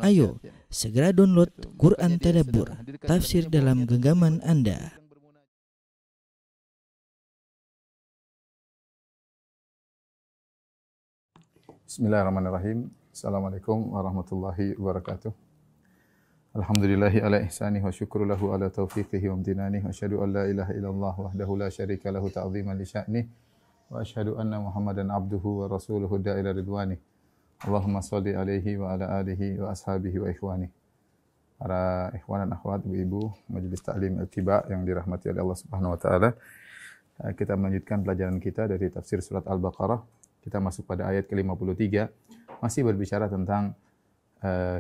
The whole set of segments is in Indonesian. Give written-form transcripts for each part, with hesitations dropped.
Ayo, segera download Quran Tadabbur, tafsir dalam genggaman Anda. Bismillahirrahmanirrahim. Assalamualaikum warahmatullahi wabarakatuh. Alhamdulillahi ala ihsanih wa syukru lahu ala taufiqihi wa amtinanih. Wa asyhadu an la ilaha illallah wahdahu la syarika lahu ta'ziman li sya'nih. Wa asyhadu anna Muhammadan abduhu wa rasuluhu da'ila ridwanih. Allahumma salli alaihi wa ala alihi wa ashabihi wa ikhwanih. Para ikhwan dan akhwat, ibu-ibu, majelis ta'lim al-tiba yang dirahmati oleh Allah Subhanahu wa taala. Kita melanjutkan pelajaran kita dari tafsir surat Al-Baqarah. Kita masuk pada ayat ke-53, masih berbicara tentang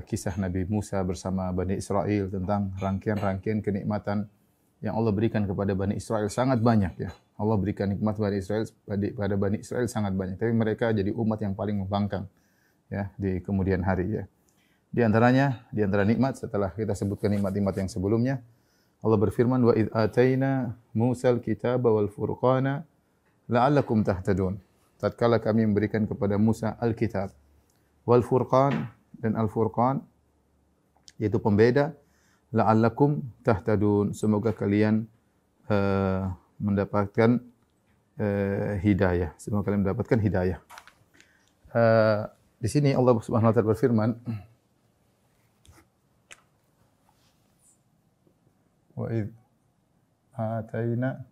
kisah Nabi Musa bersama Bani Israel, tentang rangkaian-rangkaian kenikmatan yang Allah berikan kepada Bani Israel sangat banyak ya. Allah berikan nikmat pada Bani Israel sangat banyak, tapi mereka jadi umat yang paling membangkang ya di kemudian hari ya. Di antara nikmat setelah kita sebutkan nikmat-nikmat yang sebelumnya, Allah berfirman, wa idz ataina Musal kitaba wal furqana la'allakum tahtadun. Tatkala kami memberikan kepada Musa Alkitab wal Furqan dan Al-Furqan, yaitu pembeda, la'allakum tahtadun, semoga kalian mendapatkan hidayah. Semoga kalian mendapatkan hidayah. Di sini Allah Subhanahu wa taala berfirman, wa idz ataina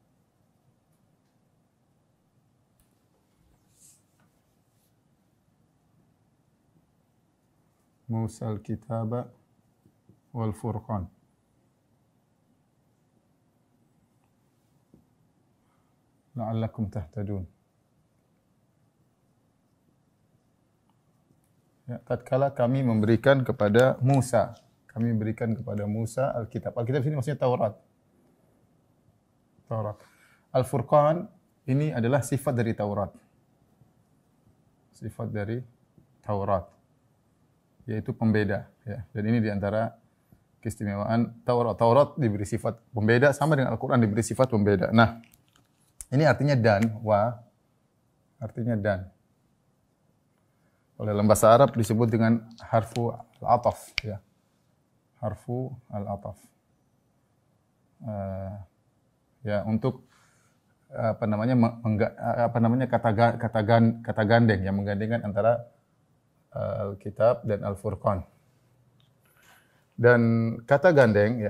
Musa al-kitaba wal furqan. La'allakum tahtadun. Ya, tatkala kami memberikan kepada Musa, Alkitab. Alkitab ini maksudnya Taurat. Al-Furqan ini adalah sifat dari Taurat. Yaitu pembeda ya. Dan ini diantara keistimewaan Taurat. Taurat diberi sifat pembeda sama dengan Al-Quran diberi sifat pembeda. Nah, ini artinya dan, artinya dan. Oleh dalam bahasa Arab disebut dengan harfu al-ataf ya. Harfu al-ataf. Ya, untuk kata gandeng yang menggandengkan antara Alkitab dan Al-Furqan. Dan kata gandeng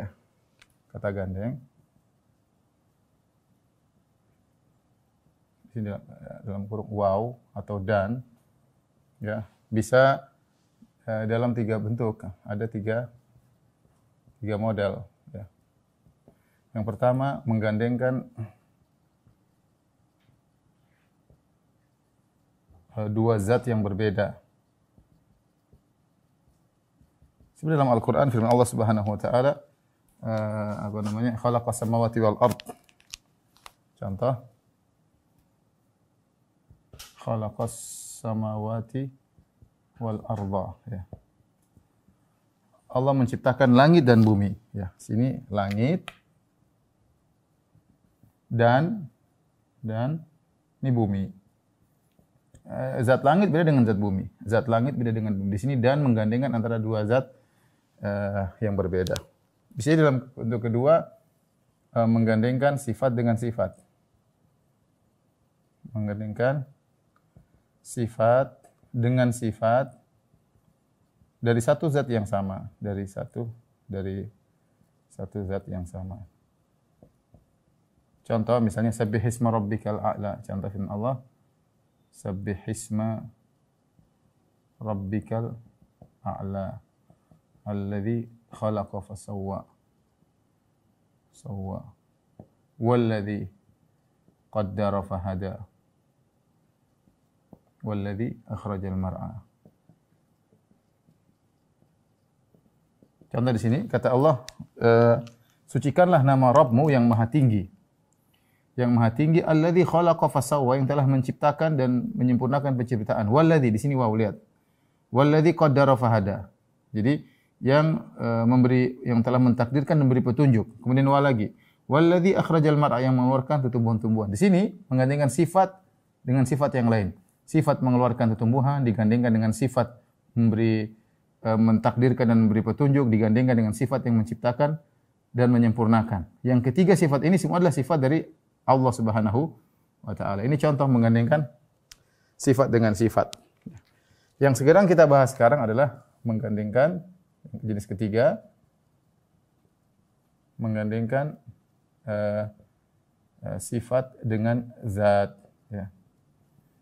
di sini dalam kurung waw atau dan ya, bisa dalam tiga bentuk. Ada tiga model ya. Yang pertama menggandengkan dua zat yang berbeda. Sebenarnya dalam Al-Quran firman Allah Subhanahu wa taala khalaqas samawati wal ard. Contoh, khalaqas samawati wal arda ya. Allah menciptakan langit dan bumi ya. Sini langit dan ini bumi. Zat langit beda dengan zat bumi. Zat langit beda dengan bumi. Di sini dan menggandengkan antara dua zat yang berbeda. Bisa dalam bentuk kedua menggandengkan sifat dengan sifat. Menggandengkan sifat dengan sifat dari satu zat yang sama, dari satu zat yang sama. Contoh misalnya sabbihisma rabbikal a'la. Contoh firman Allah, sabbihisma rabbikal a'la alladzi khalaqa fasawwa walladzi qaddara fahada walladzi akhrajal mar'a. Contoh di sini kata Allah, sucikanlah nama Rabbmu yang maha tinggi. Yang maha tinggi alladzi khalaqa fasawwa, yang telah menciptakan dan menyempurnakan penciptaan. Walladzi di sini waw, lihat. Walladzi qaddara fahada. Jadi yang telah mentakdirkan dan memberi petunjuk. Kemudian wa lagi. Walladzi akhrajal mar'a, yang mengeluarkan tumbuhan-tumbuhan. Di sini menggandengkan sifat dengan sifat yang lain. Sifat mengeluarkan tumbuhan digandengkan dengan sifat memberi mentakdirkan dan memberi petunjuk digandengkan dengan sifat yang menciptakan dan menyempurnakan. Yang ketiga sifat ini semua adalah sifat dari Allah Subhanahu wa taala. Ini contoh menggandengkan sifat dengan sifat. Yang sekarang kita bahas sekarang adalah menggandengkan jenis ketiga, menggandengkan sifat dengan zat, ya.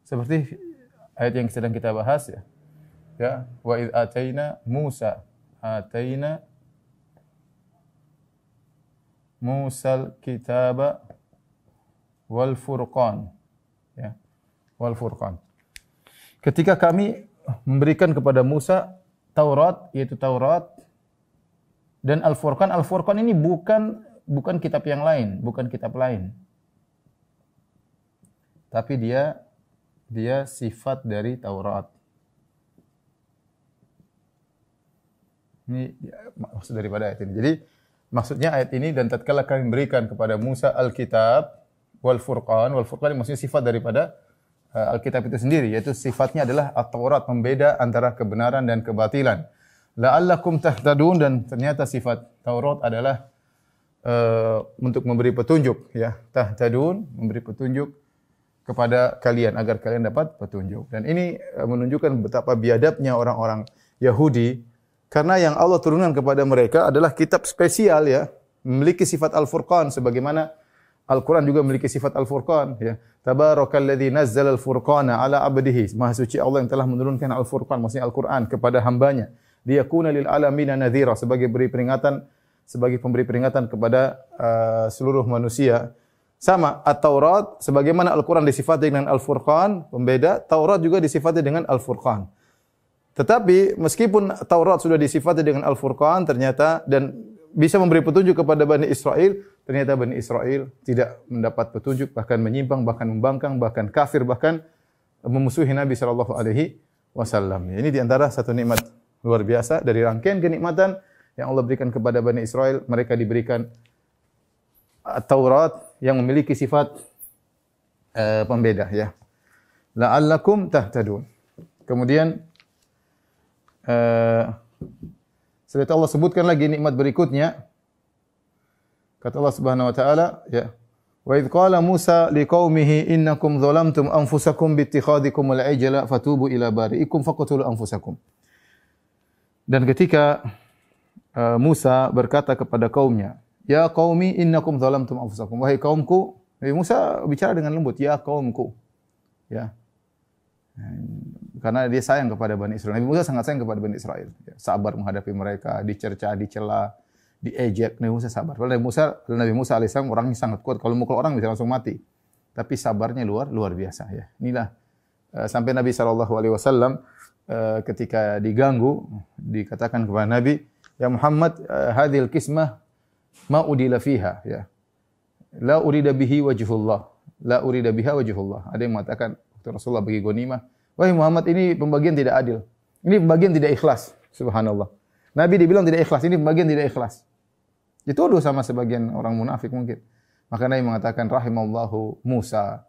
Seperti ayat yang sedang kita bahas, ya. Ya, wa id ataina Musal kitaba wal furqan, ya. Wal furqan. Ketika kami memberikan kepada Musa Taurat, yaitu Taurat, dan Al-Furqan. Al-Furqan ini bukan kitab yang lain, bukan kitab lain. Tapi dia sifat dari Taurat. Ini maksud daripada ayat ini. Jadi maksudnya ayat ini, dan tatkala kami berikan kepada Musa Al-Kitab wal Furqan. Wal Furqan maksudnya sifat daripada Alkitab itu sendiri, yaitu sifatnya adalah At-Taurat, pembeda antara kebenaran dan kebatilan. La'allakum tahtadun, dan ternyata sifat Taurat adalah untuk memberi petunjuk, ya. Tahtadun, memberi petunjuk kepada kalian agar kalian dapat petunjuk. Dan ini menunjukkan betapa biadabnya orang-orang Yahudi, karena yang Allah turunkan kepada mereka adalah kitab spesial, ya, memiliki sifat Al-Furqan sebagaimana Al-Quran juga memiliki sifat Al-Furqan, ya. Tabarakalladzi nazzala al-furqana ala 'abdihi. Maha suci Allah yang telah menurunkan Al-Furqan, maksudnya Al-Quran, kepada hambanya. Liyakuna lil alamina nadhira, sebagai pemberi peringatan kepada seluruh manusia. Sama At-Taurat, sebagaimana Al-Quran disifati dengan Al-Furqan, pembeda, Taurat juga disifati dengan Al-Furqan. Tetapi meskipun Taurat sudah disifati dengan Al-Furqan ternyata, dan bisa memberi petunjuk kepada Bani Israel, ternyata Bani Israel tidak mendapat petunjuk, bahkan menyimpang, bahkan membangkang, bahkan kafir, bahkan memusuhi Nabi sallallahu alaihi wasallam. Ini di antara satu nikmat luar biasa dari rangkaian kenikmatan yang Allah berikan kepada Bani Israel. Mereka diberikan Taurat yang memiliki sifat pembeda, ya. La'allakum tahtadun. Kemudian setelah Allah sebutkan lagi nikmat berikutnya, kata Allah Subhanahu wa taala, ya, wa idz qala Musa liqaumihi innakum zalamtum anfusakum biittikhadikum al-ijla fatubu ila bari'ikum faqtulu anfusakum. Dan ketika Musa berkata kepada kaumnya, ya qaumi innakum zalamtum anfusakum, wahai kaumku. Musa bicara dengan lembut, ya kaumku, ya. Karena dia sayang kepada Bani Israel. Nabi Musa sangat sayang kepada Bani Israel. Sabar menghadapi mereka, dicerca, dicela, diejek. Nabi Musa sabar. Nabi Musa alaihissalam orangnya sangat kuat. Kalau mukul orang bisa langsung mati. Tapi sabarnya luar biasa. Ya. Inilah sampai Nabi SAW ketika diganggu, dikatakan kepada Nabi, ya Muhammad, hadhil kismah ma udila fiha. Ya. La urida bihi wajhullah. La urida biha wajhullah. Ada yang mengatakan, Rasulullah bagi ghanimah, wahai Muhammad, ini pembagian tidak adil. Ini pembagian tidak ikhlas. Subhanallah. Nabi dibilang tidak ikhlas, ini pembagian tidak ikhlas. Dituduh sama sebagian orang munafik mungkin. Maka Nabi mengatakan, rahimallahu Musa,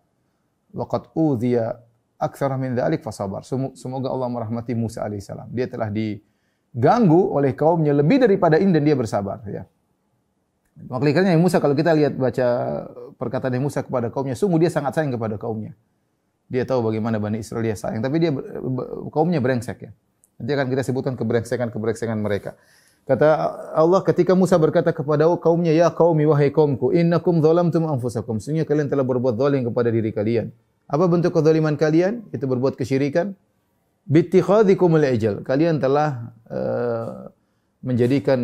laqad udhiya aktsara min dzalik fasabar. Semoga Allah merahmati Musa alaihissalam. Dia telah diganggu oleh kaumnya lebih daripada ini dan dia bersabar, ya. Makanya Musa, kalau kita lihat baca perkataan Musa kepada kaumnya, sungguh dia sangat sayang kepada kaumnya. Dia tahu bagaimana Bani Israel dia sayang, tapi dia kaumnya brengsek, ya. Nanti akan kita sebutkan kebrengsekan mereka. Kata Allah ketika Musa berkata kepada kaumnya, ya qaumi, wahai kaumku, innakum zalamtum anfusakum. Sesungguhnya kalian telah berbuat zalim kepada diri kalian. Apa bentuk kezaliman kalian? Itu berbuat kesyirikan. Bittikhadikumul ijal. Kalian telah menjadikan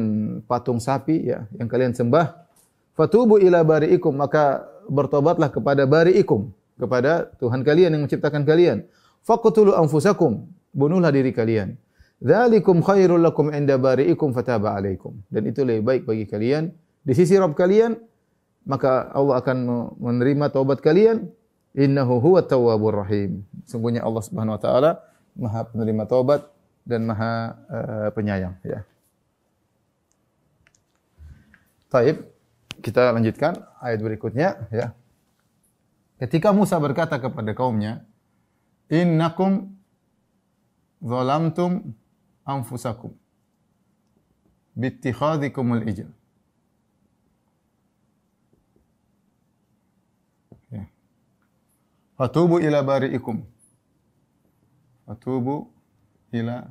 patung sapi, ya, yang kalian sembah. Fatubu ila bari'ikum, maka bertobatlah kepada bari'ikum, kepada Tuhan kalian yang menciptakan kalian. Faqtulu anfusakum, bunuhlah diri kalian. Dzalikum khairul lakum inda bari'ikum fataba alaikum. Dan itu lebih baik bagi kalian di sisi Rabb kalian, maka Allah akan menerima taubat kalian. Innahu huwat tawwabur rahim. Sungguhnya Allah Subhanahu wa taala Maha penerima taubat dan Maha penyayang, ya. Baik, kita lanjutkan ayat berikutnya, ya. Ketika Musa berkata kepada kaumnya, innakum zalamtum anfusakum. bittikhadhikumul ijl. Ya. Fatubu ila bari'ikum. Fatubu ila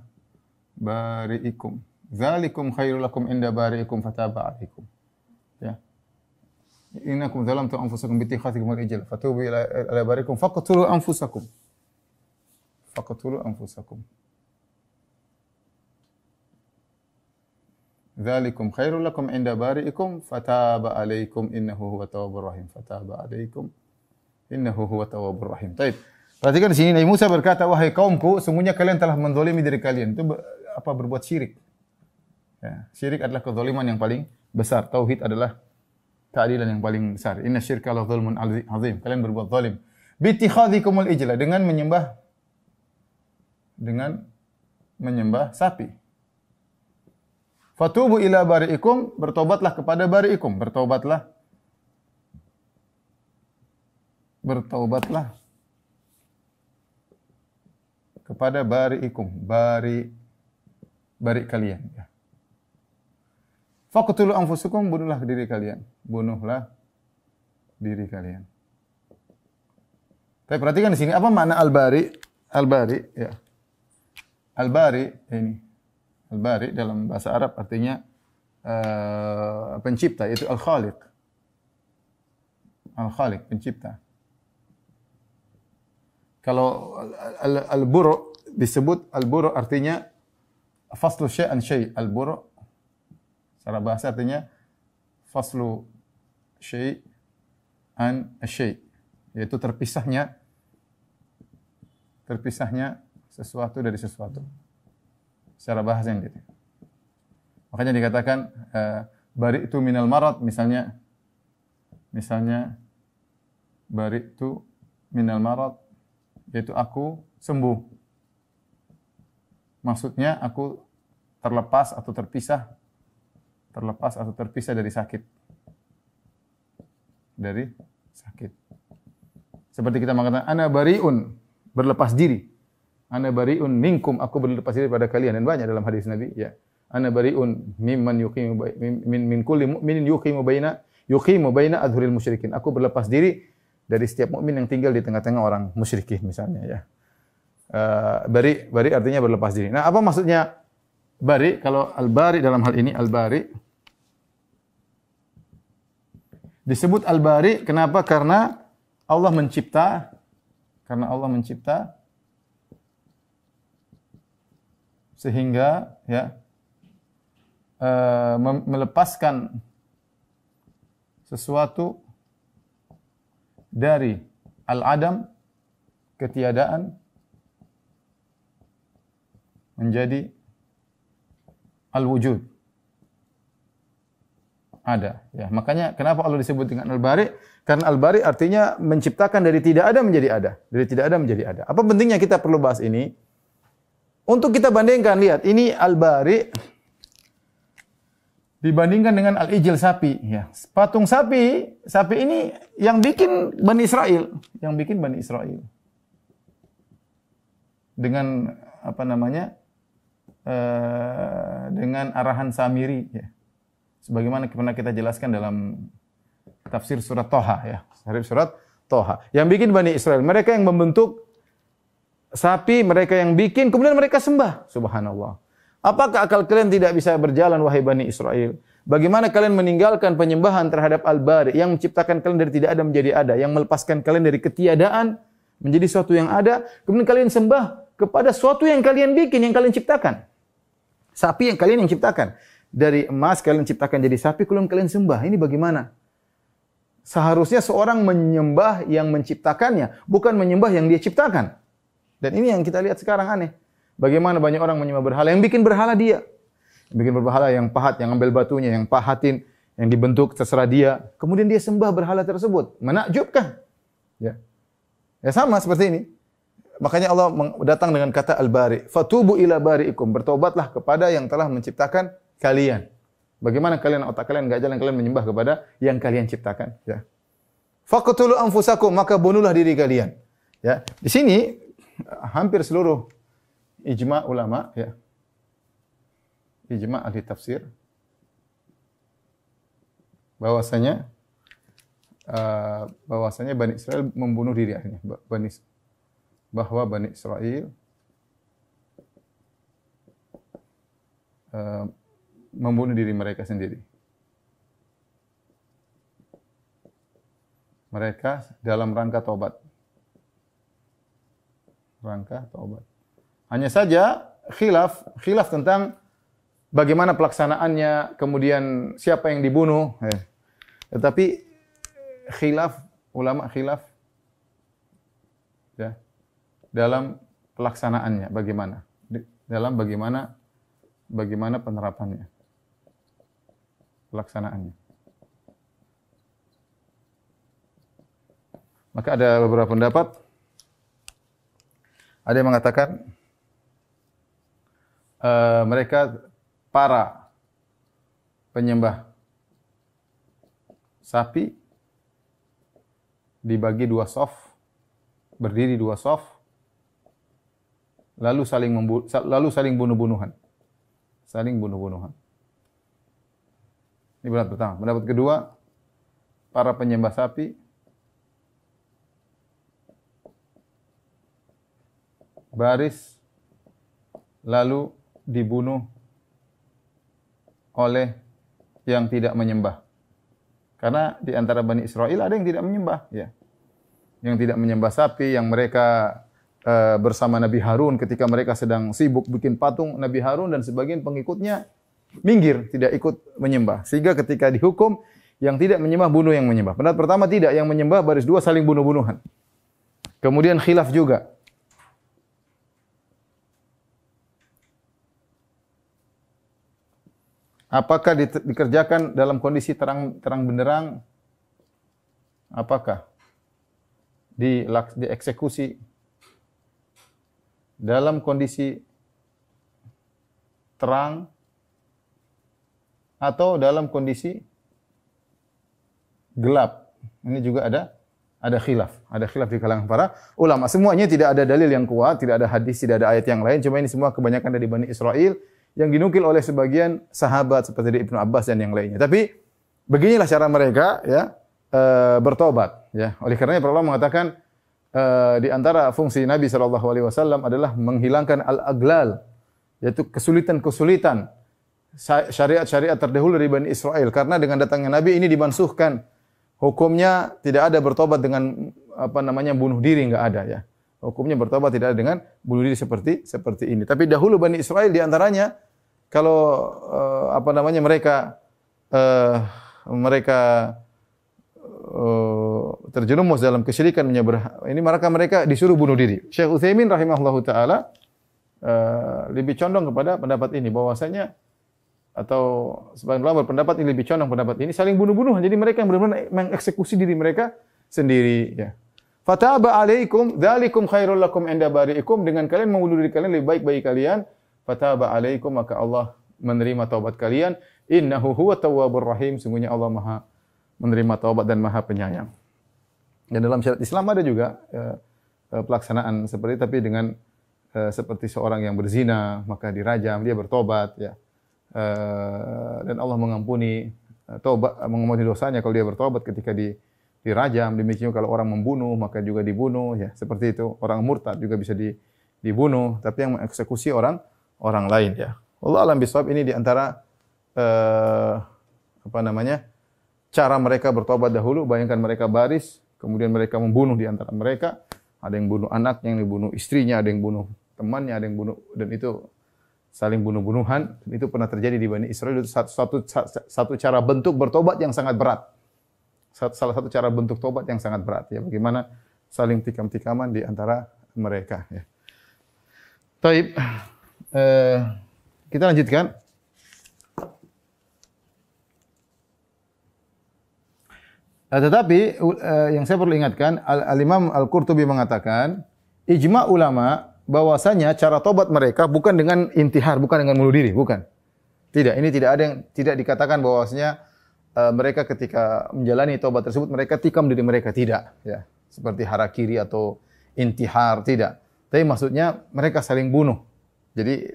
bari'ikum. Dzalikum khairul lakum inda bari'ikum fataba 'alaikum. Ya. Innakum zalamtum anfusakum bittikhadhikumul ijl. Fatubu ila bari'ikum faqtulu anfusakum. Faqtulu anfusakum. Dzalikum khairul lakum inda bari'ikum fataba 'alaikum innahu huwa tawwabur rahim. Fataba 'alaikum innahu huwa tawwabur rahim. Baik. Perhatikan di sini Nabi Musa berkata, "Wahai kaumku, sungguhnya kalian telah menzalimi diri kalian." Itu berbuat syirik. Ya, syirik adalah kezaliman yang paling besar. Tauhid adalah keadilan yang paling besar. Inna syirka la dzulmun azim. Kalian berbuat zalim. Bittikhadhikumul ijla, dengan menyembah sapi. Fatubu ila bari'ikum, bertobatlah kepada bari'ikum. Bertobatlah kepada bari'ikum. Bari kalian. Ya. Faqtulu anfusakum, bunuhlah diri kalian. Bunuhlah diri kalian. Tapi perhatikan di sini apa makna al-bari? Al-bari, ya. Al-bari ini. Al-bari dalam bahasa Arab artinya pencipta, yaitu al-khaliq. Al-khaliq, pencipta. Kalau al-buru disebut al-buru artinya faslu syai'an syai'. Al-buru secara bahasa artinya faslu syai'an syai', yaitu terpisahnya sesuatu dari sesuatu. Secara bahasa yang gitu. Makanya dikatakan bari'tu minal marad, misalnya bari'tu minal marad, yaitu aku sembuh. Maksudnya aku terlepas atau terpisah dari sakit. Dari sakit. Seperti kita mengatakan ana bari'un, berlepas diri. Ana bari'un minkum, aku berlepas diri pada kalian, dan banyak dalam hadis Nabi, ya. Ana bari'un mimman yuqimu min kulli mu'minin yuqimu baina adhuril musyrikin. Aku berlepas diri dari setiap mukmin yang tinggal di tengah-tengah orang musyrikin, misalnya, ya. Bari artinya berlepas diri. Nah, apa maksudnya bari? Kalau al-bari dalam hal ini, al-bari disebut al-bari kenapa? Karena Allah mencipta sehingga, ya, melepaskan sesuatu dari al-adam, ketiadaan, menjadi al-wujud, ada. Ya, makanya kenapa Allah disebut dengan al-bari? Karena al-bari artinya menciptakan dari tidak ada menjadi ada, dari tidak ada menjadi ada. Apa pentingnya kita perlu bahas ini? Untuk kita bandingkan, lihat, ini al-bari dibandingkan dengan al-ijl, sapi, ya. Patung sapi ini yang bikin Bani Israel, Dengan apa namanya? Dengan arahan Samiri, ya. Sebagaimana pernah kita jelaskan dalam tafsir surat Toha, ya. Surat Toha. Yang bikin Bani Israel, mereka yang membentuk sapi, mereka yang bikin, kemudian mereka sembah. Subhanallah. Apakah akal kalian tidak bisa berjalan, wahai Bani Israel? Bagaimana kalian meninggalkan penyembahan terhadap Al-Bari yang menciptakan kalian dari tidak ada menjadi ada, yang melepaskan kalian dari ketiadaan menjadi sesuatu yang ada, kemudian kalian sembah kepada sesuatu yang kalian bikin, yang kalian ciptakan. Sapi yang kalian ciptakan. Dari emas kalian ciptakan jadi sapi, kemudian kalian sembah. Ini bagaimana? Seharusnya seorang menyembah yang menciptakannya, bukan menyembah yang dia ciptakan. Dan ini yang kita lihat sekarang aneh. Bagaimana banyak orang menyembah berhala, yang bikin berhala dia. Yang bikin berhala yang pahat, yang ambil batunya, yang pahatin, yang dibentuk terserah dia. Kemudian dia sembah berhala tersebut. Menakjubkan. Ya. Ya sama seperti ini. Makanya Allah datang dengan kata al-bari. Fatubu ila bari'ikum. Bertobatlah kepada yang telah menciptakan kalian. Bagaimana otak kalian enggak jalan, kalian menyembah kepada yang kalian ciptakan, ya. Faqtulu anfusakum, maka bunuhlah diri kalian. Ya. Di sini hampir seluruh ijma ulama, ya. Ijma ahli tafsir bahwasanya Bani Israel membunuh diri akhirnya. Bahwa Bani Israel membunuh diri mereka sendiri. Mereka dalam rangka taubat. Hanya saja khilaf tentang bagaimana pelaksanaannya, kemudian siapa yang dibunuh. Tetapi ulama khilaf ya, dalam pelaksanaannya bagaimana? Dalam bagaimana penerapannya, pelaksanaannya. Maka ada beberapa pendapat. Ada yang mengatakan mereka para penyembah sapi dibagi dua shaf, berdiri dua shaf, lalu saling bunuh-bunuhan. Saling bunuh-bunuhan. Ini pendapat pertama. Pendapat kedua, para penyembah sapi baris lalu dibunuh oleh yang tidak menyembah. Karena di antara Bani Israel ada yang tidak menyembah, ya. Yang tidak menyembah sapi, yang mereka bersama Nabi Harun ketika mereka sedang sibuk bikin patung Nabi Harun dan sebagian pengikutnya minggir, tidak ikut menyembah. Sehingga ketika dihukum, yang tidak menyembah bunuh yang menyembah. Pendapat pertama tidak, yang menyembah baris dua saling bunuh-bunuhan. Kemudian khilaf juga. Apakah dikerjakan dalam kondisi terang benderang? Apakah dieksekusi dalam kondisi terang atau dalam kondisi gelap? Ini juga ada khilaf. Ada khilaf di kalangan para ulama. Semuanya tidak ada dalil yang kuat, tidak ada hadis, tidak ada ayat yang lain. Cuma ini semua kebanyakan dari Bani Israel yang dinukil oleh sebagian sahabat seperti dari Ibnu Abbas dan yang lainnya. Tapi beginilah cara mereka ya bertobat. Ya. Oleh karenanya para ulama mengatakan di antara fungsi Nabi SAW adalah menghilangkan al-aglal, yaitu kesulitan-kesulitan syariat-syariat terdahulu dari Bani Israel. Karena dengan datangnya Nabi ini dimansuhkan. Hukumnya tidak ada bertobat dengan bunuh diri, enggak ada ya. Hukumnya bertobat tidak ada dengan bunuh diri seperti ini. Tapi dahulu Bani Israel di antaranya kalau mereka terjerumus dalam kesyirikan ini maka mereka disuruh bunuh diri. Syekh Utsaimin rahimahullahu taala lebih condong kepada pendapat ini bahwasanya atau sebagian ulama berpendapat ini lebih condong pendapat ini saling bunuh-bunuhan. Jadi mereka yang benar-benar mengeksekusi diri mereka sendiri ya. Fataba alaikum dzalikum khairul lakum inda bari'ikum, dengan kalian membunuh diri kalian lebih baik bagi kalian. Fataba alaikum, maka Allah menerima taubat kalian. Innahu huwa tawwabur rahim, sungguhnya Allah Maha menerima taubat dan Maha penyayang. Dan dalam syariat Islam ada juga pelaksanaan seperti tapi dengan seperti seorang yang berzina maka dirajam, dia bertobat ya. Dan Allah mengampuni dosanya kalau dia bertobat ketika dirajam. Demikian kalau orang membunuh maka juga dibunuh ya, seperti itu. Orang murtad juga bisa dibunuh, tapi yang mengeksekusi orang lain ya. Allah alam bisawab, ini di antara cara mereka bertobat dahulu. Bayangkan mereka baris, kemudian mereka membunuh di antara mereka. Ada yang bunuh anaknya, yang bunuh istrinya, ada yang bunuh temannya, ada yang bunuh, dan itu saling bunuh-bunuhan. Itu pernah terjadi di Bani Israel. Itu satu cara bentuk bertobat yang sangat berat. Salah satu cara bentuk tobat yang sangat berat ya, bagaimana saling tikam-tikaman di antara mereka ya. Taib, kita lanjutkan. Tetapi yang saya perlu ingatkan, Al-Imam Al-Qurtubi mengatakan ijma ulama bahwasanya cara tobat mereka bukan dengan intihar, bukan dengan bunuh diri, bukan. Tidak, ini tidak ada yang tidak dikatakan bahwasanya mereka ketika menjalani taubat tersebut mereka tikam diri mereka, tidak ya, seperti harakiri atau intihar, tidak. Tapi maksudnya mereka saling bunuh. Jadi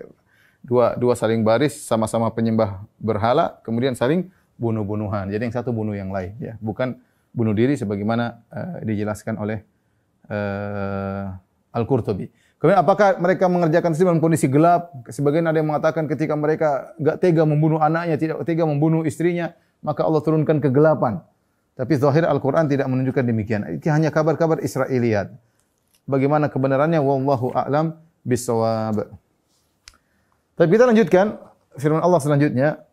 dua saling baris sama-sama penyembah berhala, kemudian saling bunuh-bunuhan. Jadi yang satu bunuh yang lain, ya, bukan bunuh diri sebagaimana dijelaskan oleh Al-Qurtubi. Kemudian apakah mereka mengerjakan itu dalam kondisi gelap? Sebagian ada yang mengatakan ketika mereka enggak tega membunuh anaknya, tidak tega membunuh istrinya, maka Allah turunkan kegelapan. Tapi zahir Al-Qur'an tidak menunjukkan demikian. Itu hanya kabar-kabar Israiliyat. Bagaimana kebenarannya wallahu a'lam bissawab. Tapi kita lanjutkan firman Allah selanjutnya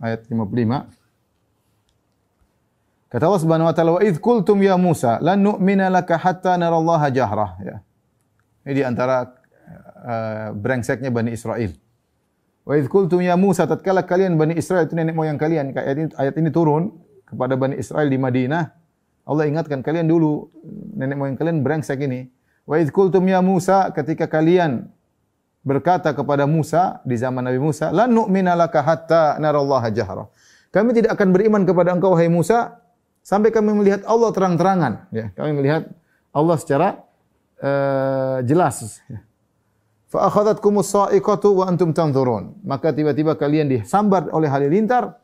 ayat 55. Kata Allah Subhanahu wa taala, "Wa idz qultum ya Musa, lan nu'mina laka hatta narallaha jahrah." Ya. Ini di antara brengseknya Bani Israel. Wa idz qultum ya Musa, tatkala kalian Bani Israel itu nenek moyang kalian, ayat ini turun kepada Bani Israel di Madinah. Allah ingatkan kalian dulu nenek moyang kalian brengsek ini. Wa idz qultum ya Musa, ketika kalian berkata kepada Musa di zaman Nabi Musa, "Lan nu'mina laka hatta narallaha jahrah." Kami tidak akan beriman kepada engkau wahai Musa sampai kami melihat Allah terang-terangan, ya. Kami melihat Allah secara jelas. Fa akhadhatkumus sa'iqatu wa antum tanzurun. Maka tiba-tiba kalian disambar oleh halilintar,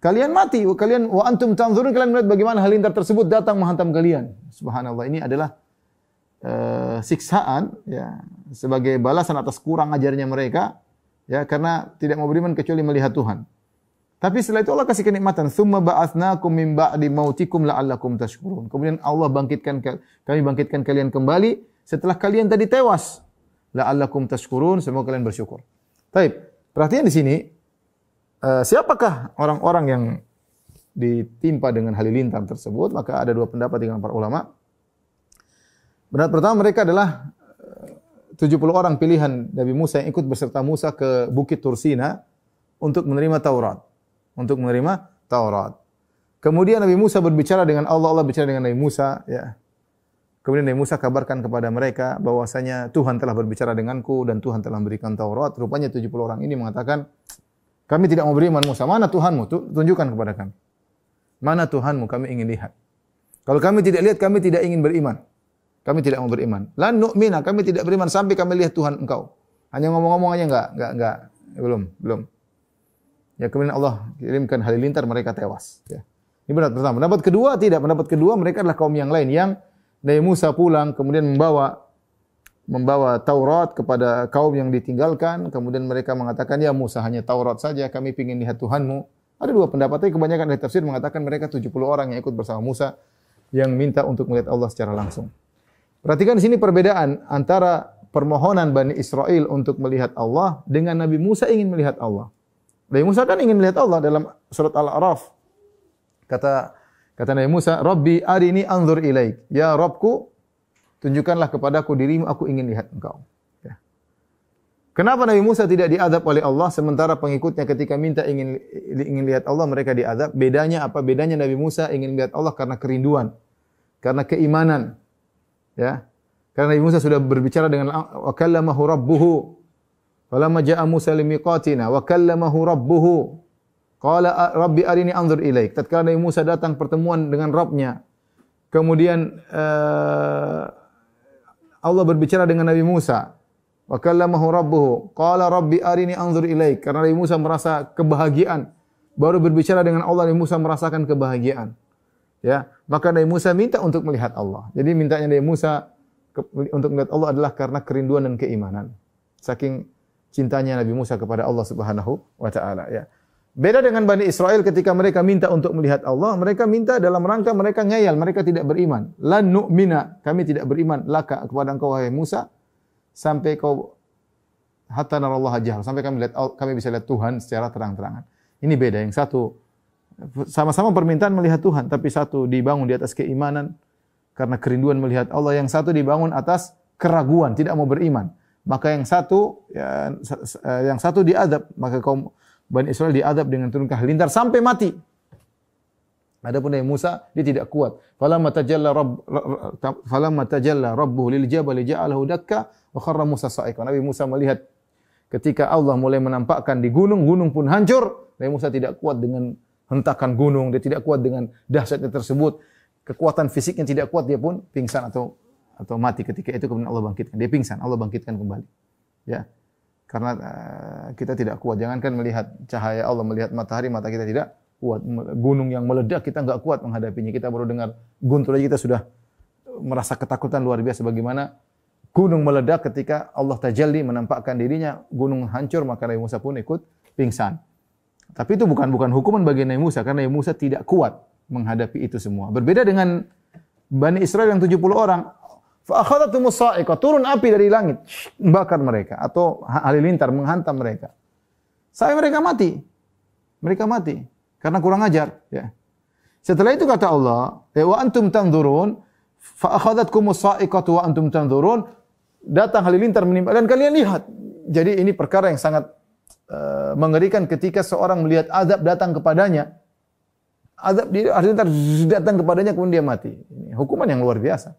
kalian mati, kalian wa antum tanzurun, kalian melihat bagaimana halilintar tersebut datang menghantam kalian. Subhanallah, ini adalah siksaan, ya, sebagai balasan atas kurang ajarnya mereka, ya, karena tidak mau beriman kecuali melihat Tuhan. Tapi setelah itu Allah kasih kenikmatan, "Tsumma ba'atsnakum min ba'di mautikum la'allakum tashkurun." Kemudian Allah kami bangkitkan kalian kembali setelah kalian tadi tewas. La'allakum tashkurun, semoga kalian bersyukur. Baik, perhatian di sini, siapakah orang-orang yang ditimpa dengan halilintar tersebut? Maka ada dua pendapat dengan para ulama. Pendapat pertama, mereka adalah 70 orang pilihan Nabi Musa yang ikut beserta Musa ke Bukit Tursina untuk menerima Taurat. Kemudian Nabi Musa berbicara dengan Allah, Allah bicara dengan Nabi Musa, ya. Kemudian Nabi Musa kabarkan kepada mereka bahwasanya Tuhan telah berbicara denganku dan Tuhan telah memberikan Taurat. Rupanya 70 orang ini mengatakan, "Kami tidak mau beriman Musa. Mana Tuhanmu? Tunjukkan kepada kami. Mana Tuhanmu? Kami ingin lihat. Kalau kami tidak lihat, kami tidak ingin beriman. Kami tidak mau beriman. Lan nu'mina, kami tidak beriman sampai kami lihat Tuhan engkau." Hanya ngomong-ngomong aja enggak. Belum. Ya, kemudian Allah kirimkan halilintar, mereka tewas. Ya. Ini pendapat pertama. Pendapat kedua tidak. Pendapat kedua, mereka adalah kaum yang lain yang Nabi Musa pulang kemudian membawa Taurat kepada kaum yang ditinggalkan. Kemudian mereka mengatakan, "Ya Musa, hanya Taurat saja, kami ingin lihat Tuhanmu." Ada dua pendapat, tapi kebanyakan dari tafsir mengatakan mereka 70 orang yang ikut bersama Musa yang minta untuk melihat Allah secara langsung. Perhatikan di sini perbedaan antara permohonan Bani Israel untuk melihat Allah dengan Nabi Musa ingin melihat Allah. Nabi Musa kan ingin melihat Allah dalam surat Al-A'raf. Kata Nabi Musa, "Rabbi arini anzur ilaik." Ya Rabbku, tunjukkanlah kepadaku dirimu, aku ingin lihat engkau. Ya. Kenapa Nabi Musa tidak diadab oleh Allah sementara pengikutnya ketika minta ingin lihat Allah mereka diadab? Bedanya apa? Bedanya Nabi Musa ingin lihat Allah karena kerinduan, karena keimanan. Ya. Karena Nabi Musa sudah berbicara dengan wa kallamahu rabbuhu. Falamma ja'a Musa limiqatina wa kallamahu rabbuhu. Qala rabbi arini anzur ilaik. Tatkala Nabi Musa datang pertemuan dengan Rabb-nya. Kemudian Allah berbicara dengan Nabi Musa. Wa kallamahu rabbuhu. Qala rabbi arini anzur ilaik. Karena Nabi Musa merasa kebahagiaan. Baru berbicara dengan Allah, Nabi Musa merasakan kebahagiaan. Ya, maka Nabi Musa minta untuk melihat Allah. Jadi mintanya Nabi Musa untuk melihat Allah adalah karena kerinduan dan keimanan. Saking cintanya Nabi Musa kepada Allah Subhanahu wa taala, ya. Beda dengan Bani Israel ketika mereka minta untuk melihat Allah, mereka minta dalam rangka mereka ngeyel, mereka tidak beriman. Lan nu'mina, kami tidak beriman laka kepada engkau wahai Musa sampai kau hatta narallaha jahr, sampai kami bisa lihat Tuhan secara terang-terangan. Ini beda, yang satu sama-sama permintaan melihat Tuhan, tapi satu dibangun di atas keimanan karena kerinduan melihat Allah, yang satu dibangun atas keraguan, tidak mau beriman. Maka yang satu diadab, maka kaum Bani Israel diadab dengan turun ke halilintar sampai mati. Adapun Nabi Musa dia tidak kuat. Falamma tajalla rabbuhu lil jabali ja'alahu dakka wa kharra Musa sa'iqan. Nabi Musa melihat ketika Allah mulai menampakkan di gunung, gunung pun hancur. Nabi Musa tidak kuat dengan hentakan gunung, dia tidak kuat dengan dahsyatnya tersebut. Kekuatan fisiknya tidak kuat, dia pun pingsan atau mati ketika itu. Kemudian Allah bangkitkan. Dia pingsan, Allah bangkitkan kembali. Ya. Karena kita tidak kuat. Jangankan melihat cahaya Allah, melihat matahari, mata kita tidak kuat. Gunung yang meledak kita enggak kuat menghadapinya. Kita baru dengar guntur aja kita sudah merasa ketakutan luar biasa. Bagaimana gunung meledak ketika Allah tajalli menampakkan dirinya, gunung hancur, maka Nabi Musa pun ikut pingsan. Tapi itu bukan hukuman bagi Nabi Musa, karena Nabi Musa tidak kuat menghadapi itu semua. Berbeda dengan Bani Israel yang 70 orang. Fa akhadhatumus sa'iqah, turun api dari langit, membakar mereka, atau halilintar menghantam mereka. Sampai mereka mati. Mereka mati karena kurang ajar, ya. Setelah itu kata Allah, wa antum tanzurun, fa akhadhatkumus sa'iqatu wa antum tanzurun, datang halilintar menimpa dan kalian lihat. Jadi ini perkara yang sangat mengerikan ketika seorang melihat azab datang kepadanya. Azab halilintar datang kepadanya kemudian dia mati. Ini hukuman yang luar biasa.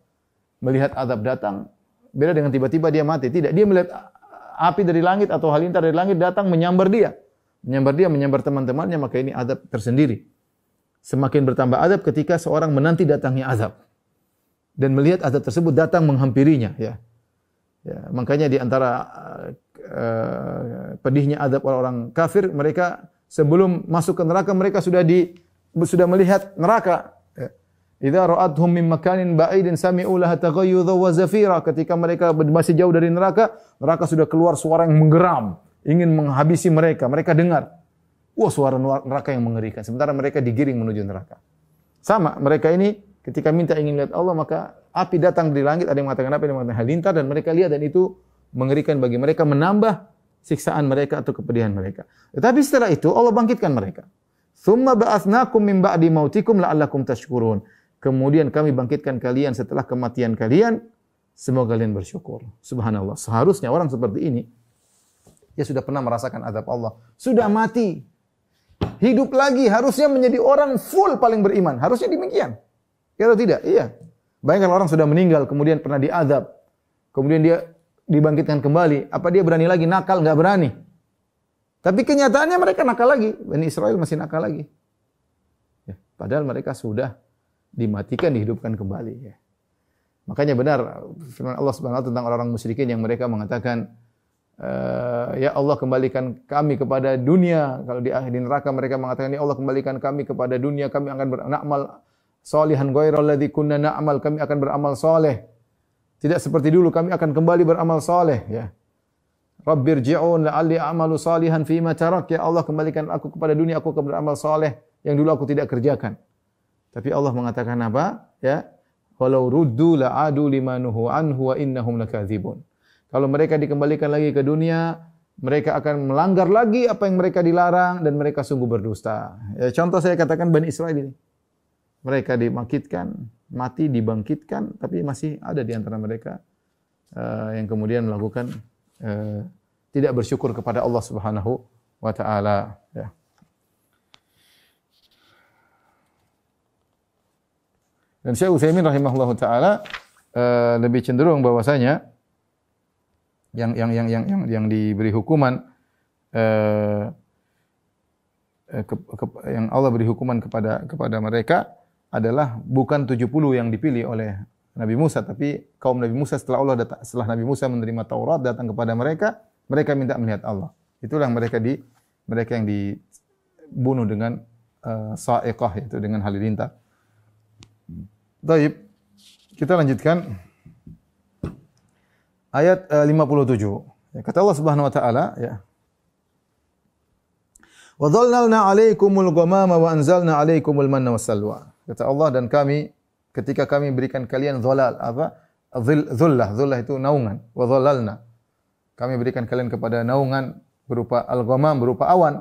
Melihat azab datang beda dengan tiba-tiba dia mati. Tidak, dia melihat api dari langit atau halilintar dari langit datang menyambar dia. Menyambar teman-temannya, maka ini azab tersendiri. Semakin bertambah azab ketika seorang menanti datangnya azab dan melihat azab tersebut datang menghampirinya, ya. Ya, makanya di antara pedihnya azab orang-orang kafir, mereka sebelum masuk ke neraka mereka sudah melihat neraka. Idza ra'athum min makanin ba'idin sami'u laha taghayyudha wa zafira. Ketika mereka masih jauh dari neraka, neraka sudah keluar suara yang menggeram, ingin menghabisi mereka. Mereka dengar, wah, suara neraka yang mengerikan. Sementara mereka digiring menuju neraka. Sama, mereka ini ketika minta ingin lihat Allah, maka api datang dari langit, ada yang mengatakan api, ada yang mengatakan halilintar, dan mereka lihat, dan itu mengerikan bagi mereka, menambah siksaan mereka atau kepedihan mereka. Tetapi setelah itu Allah bangkitkan mereka. Tsumma ba'atsnakum min ba'di mautikum la'allakum tashkurun. Kemudian kami bangkitkan kalian setelah kematian kalian, semoga kalian bersyukur. Subhanallah. Seharusnya orang seperti ini, dia sudah pernah merasakan azab Allah, sudah mati, hidup lagi, harusnya menjadi orang full paling beriman. Harusnya demikian. Kalau tidak, iya. Bayangkan orang sudah meninggal, kemudian pernah diazab, kemudian dia dibangkitkan kembali. Apa dia berani lagi nakal? Enggak berani. Tapi kenyataannya mereka nakal lagi. Bani Israel masih nakal lagi. Ya, padahal mereka sudah dimatikan, dihidupkan kembali. Ya. Makanya benar firman Allah Subhanahu wa taala tentang orang-orang musyrikin yang mereka mengatakan, ya Allah, kembalikan kami kepada dunia. Kalau di neraka mereka mengatakan, ya Allah, kembalikan kami kepada dunia, kami akan beramal salihan ghairal ladzi kunna na'mal, kami akan beramal saleh. Tidak seperti dulu, kami akan kembali beramal saleh, ya. Rabbirji'un la'alli a'malu salihan fima tarak, ya Allah, kembalikan aku kepada dunia, aku akan beramal saleh yang dulu aku tidak kerjakan. Tapi Allah mengatakan apa? Ya, walau ruddu la'adu limanuhu anhu wa innahum lakadzibun. Kalau mereka dikembalikan lagi ke dunia, mereka akan melanggar lagi apa yang mereka dilarang dan mereka sungguh berdusta. Ya, contoh saya katakan Bani Israel ini. Mereka dibangkitkan, mati, dibangkitkan, tapi masih ada di antara mereka yang kemudian melakukan tidak bersyukur kepada Allah Subhanahu wa taala, ya. Dan Syekh Utsaimin rahimahullahu taala lebih cenderung bahwasanya yang diberi hukuman yang Allah beri hukuman kepada mereka adalah bukan 70 yang dipilih oleh Nabi Musa, tapi kaum Nabi Musa setelah Nabi Musa menerima Taurat datang kepada mereka, mereka minta melihat Allah. Itulah mereka yang dibunuh dengan sa'iqah, yaitu dengan halilintar. Baik, kita lanjutkan ayat 57. Ya, kata Allah Subhanahu wa taala, ya. Wa dhallalna 'alaikumul ghamama wa anzalna 'alaikumul manna wassalwa. Kata Allah, dan kami ketika kami berikan kalian dhalal, apa? Dhullah itu naungan. Wa dhallalna. Kami berikan kalian kepada naungan berupa al-ghamam, berupa awan.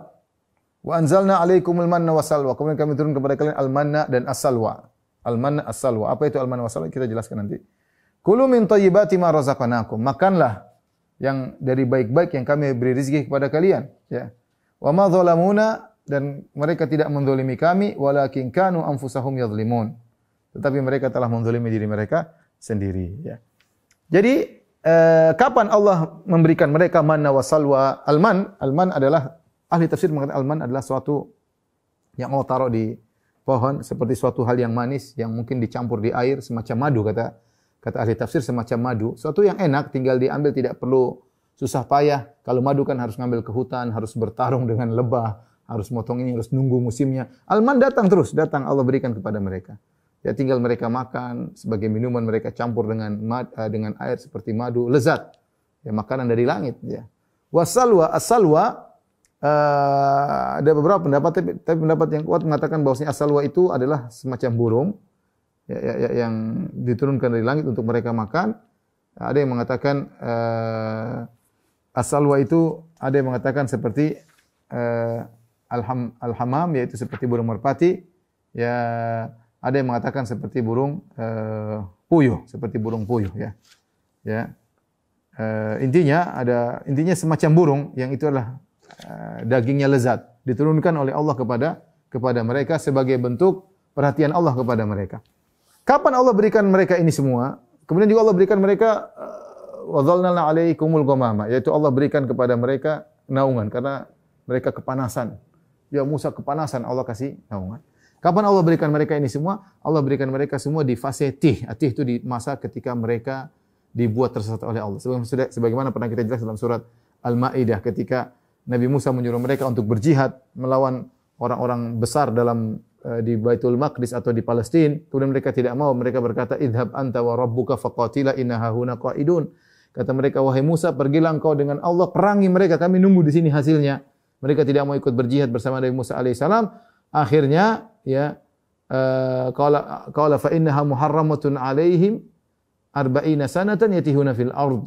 Wa anzalna 'alaikumul manna wassalwa. Kemudian kami turun kepada kalian al-manna dan as-salwa. Al-manna as-salwa. Apa itu al-manna was-salwa? Kita jelaskan nanti. Kulu min thayyibati ma razaqnakum. Makanlah yang dari baik-baik yang kami beri rezeki kepada kalian, ya. Wa ma zalamuna, dan mereka tidak menzalimi kami, walakin kanu anfusahum yadhlimun. Tetapi mereka telah menzalimi diri mereka sendiri, ya. Jadi kapan Allah memberikan mereka manna wa salwa? Alman adalah, ahli tafsir mengatakan alman adalah suatu yang Allah taruh di pohon seperti suatu hal yang manis yang mungkin dicampur di air semacam madu, kata ahli tafsir, semacam madu, suatu yang enak tinggal diambil, tidak perlu susah payah. Kalau madu kan harus ngambil ke hutan, harus bertarung dengan lebah, harus motong ini, harus nunggu musimnya. Alman datang terus, datang Allah berikan kepada mereka. Ya tinggal mereka makan sebagai minuman, mereka campur dengan air seperti madu, lezat. Ya makanan dari langit ya. Wasalwa, as-salwa ada beberapa pendapat, tapi pendapat yang kuat mengatakan bahwasanya as-salwa itu adalah semacam burung yang diturunkan dari langit untuk mereka makan. Ada yang mengatakan as-salwa itu ada yang mengatakan seperti al-hamam, yaitu seperti burung merpati. Ya, ada yang mengatakan seperti burung puyuh, seperti burung puyuh ya. Ya. Intinya semacam burung yang itu adalah dagingnya lezat, diturunkan oleh Allah kepada mereka sebagai bentuk perhatian Allah kepada mereka. Kapan Allah berikan mereka ini semua? Kemudian juga Allah berikan mereka wa dzallalna 'alaikumul ghamama, yaitu Allah berikan kepada mereka naungan karena mereka kepanasan. Ya Musa kepanasan, Allah kasih naungan. Kapan Allah berikan mereka ini semua? Allah berikan mereka semua di fase tih. Tih itu di masa ketika mereka dibuat tersesat oleh Allah. Sebagaimana pernah kita jelas dalam surat Al-Maidah ketika Nabi Musa menyuruh mereka untuk berjihad melawan orang-orang besar di Baitul Maqdis atau di Palestina. Kemudian mereka tidak mau. Mereka berkata, "Idhab anta wa rabbuka faqatila inna hahuna qa'idun." Kata mereka, "Wahai Musa, pergilah engkau dengan Allah, perangi mereka, kami nunggu di sini hasilnya." Mereka tidak mau ikut berjihad bersama Nabi Musa alaihissalam. Akhirnya ya qala fa innaha muharramatun alaihim 40 sanatan yatihuna fil ard.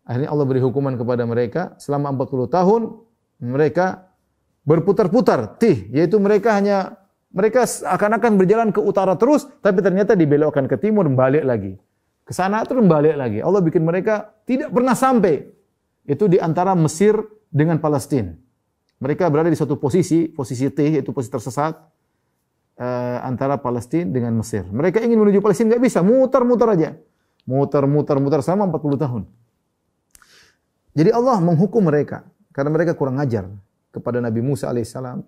Akhirnya Allah beri hukuman kepada mereka selama 40 tahun mereka berputar-putar yaitu mereka akan berjalan ke utara terus, tapi ternyata dibelokkan ke timur, balik lagi. Ke sana terus balik lagi. Allah bikin mereka tidak pernah sampai. Itu di antara Mesir dengan Palestina. Mereka berada di suatu posisi T, yaitu posisi tersesat antara Palestina dengan Mesir. Mereka ingin menuju Palestina, enggak bisa, muter-muter aja. Muter selama 40 tahun. Jadi Allah menghukum mereka karena mereka kurang ajar kepada Nabi Musa alaihissalam,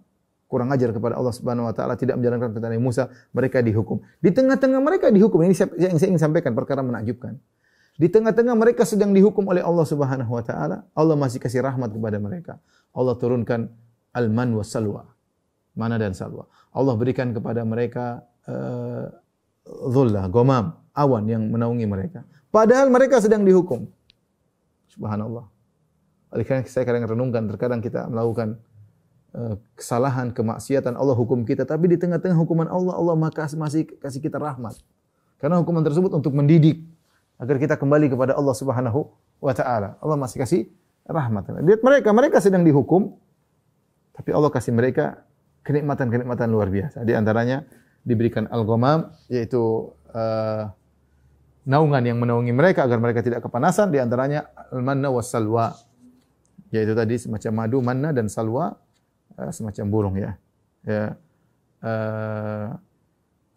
kurang ajar kepada Allah Subhanahu wa taala, tidak menjalankan perintah Nabi Musa, mereka dihukum. Di tengah-tengah mereka dihukum, ini yang saya ingin sampaikan, perkara menakjubkan. Di tengah-tengah mereka sedang dihukum oleh Allah Subhanahu wa taala, Allah masih kasih rahmat kepada mereka. Allah turunkan al-man wa salwa, mana dan salwa. Allah berikan kepada mereka dhullah, ghamam, awan yang menaungi mereka. Padahal mereka sedang dihukum. Subhanallah. Oleh karena saya kadang renungkan, terkadang kita melakukan kesalahan, kemaksiatan, Allah hukum kita, tapi di tengah-tengah hukuman Allah, Allah masih kasih kita rahmat. Karena hukuman tersebut untuk mendidik agar kita kembali kepada Allah Subhanahu wa taala. Allah masih kasih rahmat. Lihat mereka sedang dihukum, tapi Allah kasih mereka kenikmatan-kenikmatan luar biasa. Di antaranya diberikan al-ghamam, yaitu naungan yang menaungi mereka agar mereka tidak kepanasan. Di antaranya al-manna was salwa, yaitu tadi semacam madu, manna dan salwa, semacam burung ya.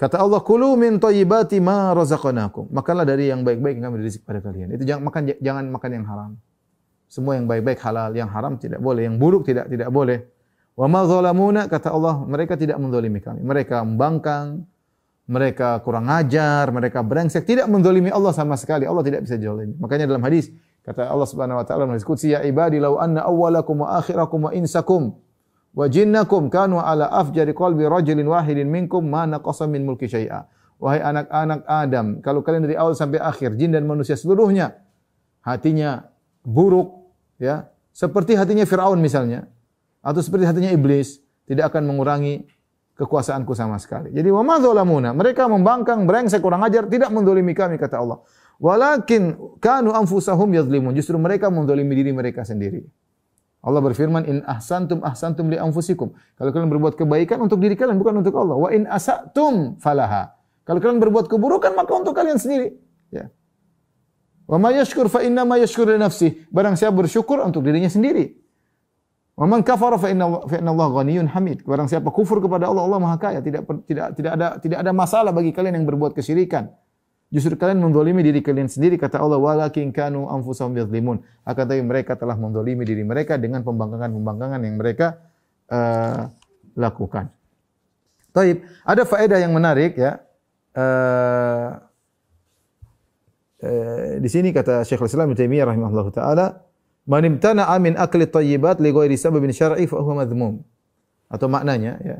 Kata Allah, "Kulu min thayyibati ma razaqnakum." Makanlah dari yang baik-baik yang kami rizki pada kalian. Itu jangan makan yang haram. Semua yang baik-baik halal, yang haram tidak boleh, yang buruk tidak boleh. Wa ma zalamuna, kata Allah, mereka tidak menzalimi kami. Mereka membangkang, mereka kurang ajar, mereka brengsek, tidak menzalimi Allah sama sekali. Allah tidak bisa zalimi. Makanya dalam hadis kata Allah Subhanahu wa taala dalam hadis qudsi, "Ya ibadi law anna awwalakum wa akhirakum wa insakum wa jinnakum kanu ala afjari qalbi rajulin wahidin minkum ma naqasa min mulki syai'a." Wahai anak-anak Adam, kalau kalian dari awal sampai akhir, jin dan manusia seluruhnya hatinya buruk ya, seperti hatinya Firaun misalnya, atau seperti hatinya iblis, tidak akan mengurangi kekuasaanku sama sekali. Jadi wa ma zalamuna, mereka membangkang, brengsek, kurang ajar, tidak menzalimi kami kata Allah. Walakin kanu anfusahum yadhlimun, justru mereka menzalimi diri mereka sendiri. Allah berfirman, "In ahsantum ahsantum li anfusikum." Kalau kalian berbuat kebaikan untuk diri kalian, bukan untuk Allah. Wa in asatum falaha. Kalau kalian berbuat keburukan maka untuk kalian sendiri. Ya. Wa may yashkur fa inna ma yashkur li nafsihi. Barang siapa bersyukur untuk dirinya sendiri. Wa man kafara fa inna Allah ghaniyyun hamid. Barang siapa kufur kepada Allah, Allah Maha Kaya, tidak ada masalah bagi kalian yang berbuat kesyirikan. Justru kalian menzalimi diri kalian sendiri kata Allah, walakin kanu anfusahum yadhlimun. Akan tetapi mereka telah menzalimi diri mereka dengan pembangkangan-pembangkangan yang mereka lakukan. Taib, ada faedah yang menarik ya. Di sini kata Syekhul Islam Ibnu Taimiyah rahimahullahu taala, "Man imtana'a min akli thayyibat li ghairi sababin syar'i fa huwa madhmum." atau maknanya ya.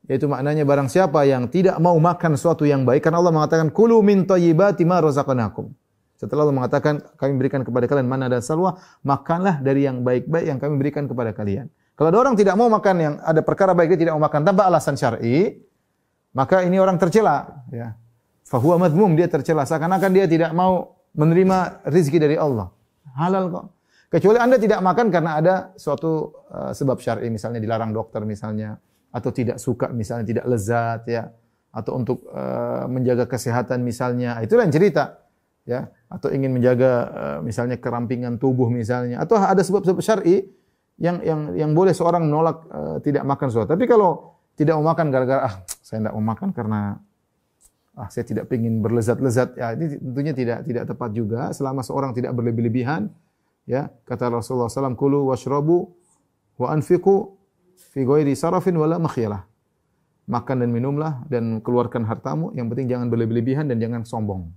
Yaitu maknanya barang siapa yang tidak mau makan sesuatu yang baik, karena Allah mengatakan kulu min thayyibati ma razaqnakum. Setelah Allah mengatakan kami berikan kepada kalian manna dan salwa, makanlah dari yang baik-baik yang kami berikan kepada kalian. Kalau ada orang tidak mau makan yang ada perkara baik, dia tidak mau makan tanpa alasan syar'i, maka ini orang tercela ya. Fa huwa madhmum, dia tercela seakan-akan dia tidak mau menerima rezeki dari Allah. Halal kok. Kecuali Anda tidak makan karena ada suatu sebab syar'i, misalnya dilarang dokter misalnya, atau tidak suka misalnya, tidak lezat ya, atau untuk menjaga kesehatan misalnya, itu lain cerita ya, atau ingin menjaga misalnya kerampingan tubuh misalnya, atau ada sebab-sebab syar'i yang boleh seorang menolak tidak makan sesuatu. Tapi kalau tidak mau makan gara-gara saya tidak mau makan karena saya tidak ingin berlezat-lezat, ya ini tentunya tidak tepat juga selama seorang tidak berlebih-lebihan. Ya, kata Rasulullah SAW, kulu washrabu wa anfiqu fi ghairi sarafin wala makhyalah. Makan dan minumlah dan keluarkan hartamu, yang penting jangan berlebih-lebihan dan jangan sombong.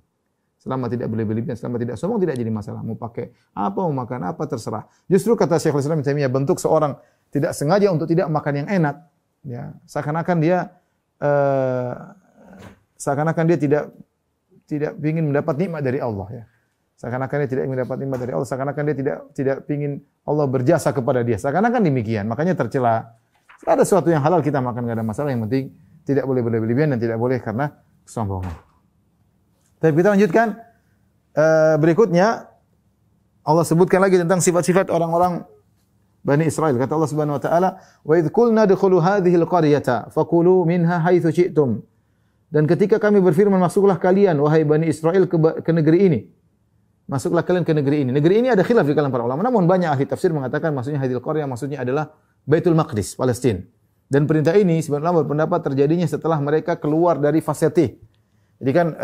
Selama tidak berlebih-lebihan, selama tidak sombong, tidak jadi masalah. Mau pakai apa, mau makan apa, terserah. Justru kata Syekhul Islam Ibnu Taimiyah, bentuk seorang tidak sengaja untuk tidak makan yang enak, ya, seakan-akan dia tidak ingin mendapat nikmat dari Allah ya. Seakan-akan dia tidak ingin mendapat nikmat dari Allah, seakan-akan dia tidak ingin Allah berjasa kepada dia. Seakan-akan demikian, makanya tercela. Ada sesuatu yang halal kita makan, enggak ada masalah, yang penting tidak boleh berlebihan dan tidak boleh karena kesombongan. Tapi kita lanjutkan berikutnya, Allah sebutkan lagi tentang sifat-sifat orang-orang Bani Israel. Kata Allah Subhanahu wa taala, "Wa idz qulna dkhulu hadhihi al-qaryata fakulu minha haitsu syi'tum." Dan ketika kami berfirman, masuklah kalian wahai Bani Israel ke negeri ini. Masuklah kalian ke negeri ini. Negeri ini ada khilaf di kalangan para ulama. Namun banyak ahli tafsir mengatakan maksudnya hadhil qaryah, maksudnya adalah Baitul Maqdis, Palestina. Dan perintah ini sebenarnya berpendapat terjadinya setelah mereka keluar dari fase Tih. Jadi kan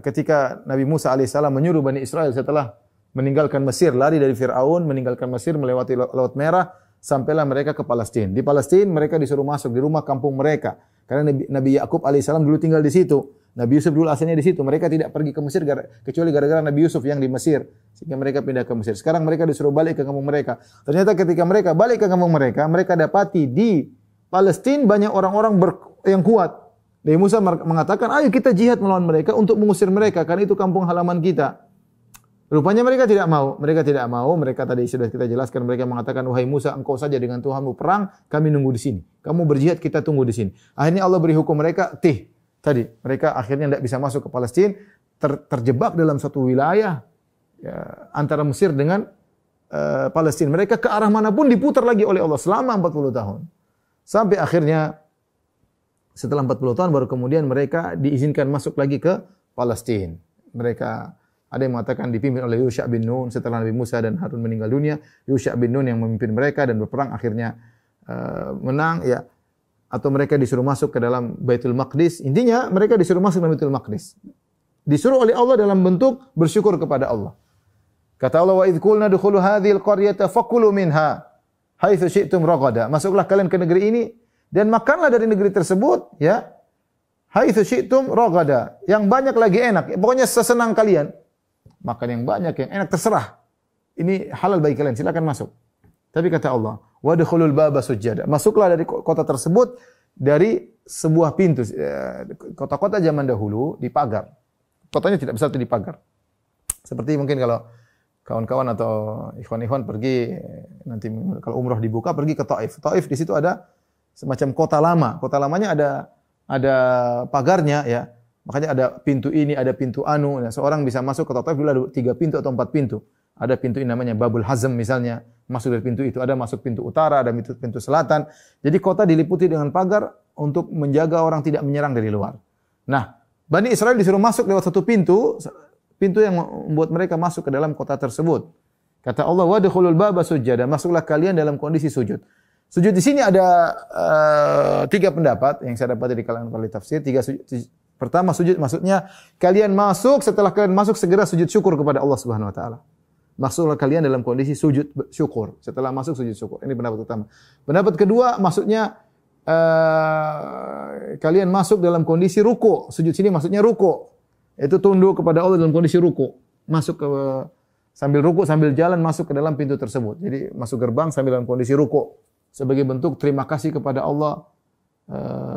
ketika Nabi Musa alaihissalam menyuruh Bani Israel setelah meninggalkan Mesir, lari dari Fir'aun, meninggalkan Mesir, melewati Laut Merah, sampailah mereka ke Palestina. Di Palestina mereka disuruh masuk di rumah kampung mereka. Karena Nabi Yakub alaihissalam dulu tinggal di situ. Nabi Yusuf dulu asalnya di situ. Mereka tidak pergi ke Mesir kecuali gara-gara Nabi Yusuf yang di Mesir, sehingga mereka pindah ke Mesir. Sekarang mereka disuruh balik ke kampung mereka. Ternyata ketika mereka balik ke kampung mereka, mereka dapati di Palestina banyak orang-orang yang kuat. Nabi Musa mengatakan, ayo kita jihad melawan mereka untuk mengusir mereka, karena itu kampung halaman kita. Rupanya mereka tidak mau. Mereka tadi sudah kita jelaskan. Mereka mengatakan, wahai Musa, engkau saja dengan Tuhanmu perang, kami nunggu di sini. Kamu berjihad, kita tunggu di sini. Akhirnya Allah beri hukum mereka, tadi mereka akhirnya tidak bisa masuk ke Palestina, terjebak dalam suatu wilayah ya, antara Mesir dengan Palestina. Mereka ke arah manapun diputar lagi oleh Allah selama 40 tahun. Sampai akhirnya setelah 40 tahun baru kemudian mereka diizinkan masuk lagi ke Palestina. Mereka ada yang mengatakan dipimpin oleh Yusha bin Nun setelah Nabi Musa dan Harun meninggal dunia. Yusha bin Nun yang memimpin mereka dan berperang akhirnya menang ya. Atau mereka disuruh masuk ke dalam Baitul Maqdis. Intinya mereka disuruh masuk ke Baitul Maqdis. Disuruh oleh Allah dalam bentuk bersyukur kepada Allah. Kata Allah, wa idz qulna dkhulu hadhil qaryata fakulu minha haitsu syi'tum ragada. Masuklah kalian ke negeri ini dan makanlah dari negeri tersebut ya. Haitsu syi'tum ragada. Yang banyak lagi enak. Pokoknya sesenang kalian. Makan yang banyak, yang enak, terserah. Ini halal bagi kalian, silakan masuk. Tapi kata Allah, wadkhulul baba sujada. Masuklah dari kota tersebut dari sebuah pintu. Kota-kota zaman dahulu dipagar. Kotanya tidak besar, itu dipagar. Seperti mungkin kalau kawan-kawan atau ikhwan-ikhwan pergi nanti kalau umrah dibuka pergi ke Taif. Taif di situ ada semacam kota lama. Kota lamanya ada pagarnya ya. Makanya ada pintu ini, ada pintu anu. Nah, seorang bisa masuk ke Taif dulu ada 3 pintu atau 4 pintu. Ada pintu ini namanya Babul Hazm misalnya. Masuk dari pintu itu. Ada masuk pintu utara, ada pintu selatan. Jadi kota diliputi dengan pagar untuk menjaga orang tidak menyerang dari luar. Nah, Bani Israel disuruh masuk lewat satu pintu. Pintu yang membuat mereka masuk ke dalam kota tersebut. Kata Allah, wadkhulul baba sujada. Masuklah kalian dalam kondisi sujud. Sujud di sini ada 3 pendapat yang saya dapat dari kalangan ahli tafsir. Pertama sujud maksudnya kalian masuk, setelah kalian masuk segera sujud syukur kepada Allah Subhanahu wa taala. Masuklah kalian dalam kondisi sujud syukur. Setelah masuk sujud syukur. Ini pendapat pertama. Pendapat kedua maksudnya kalian masuk dalam kondisi ruku. Sujud sini maksudnya ruku. Itu tunduk kepada Allah dalam kondisi ruku. Masuk ke sambil ruku sambil jalan masuk ke dalam pintu tersebut. Jadi masuk gerbang sambil dalam kondisi ruku. sebagai bentuk terima kasih kepada Allah,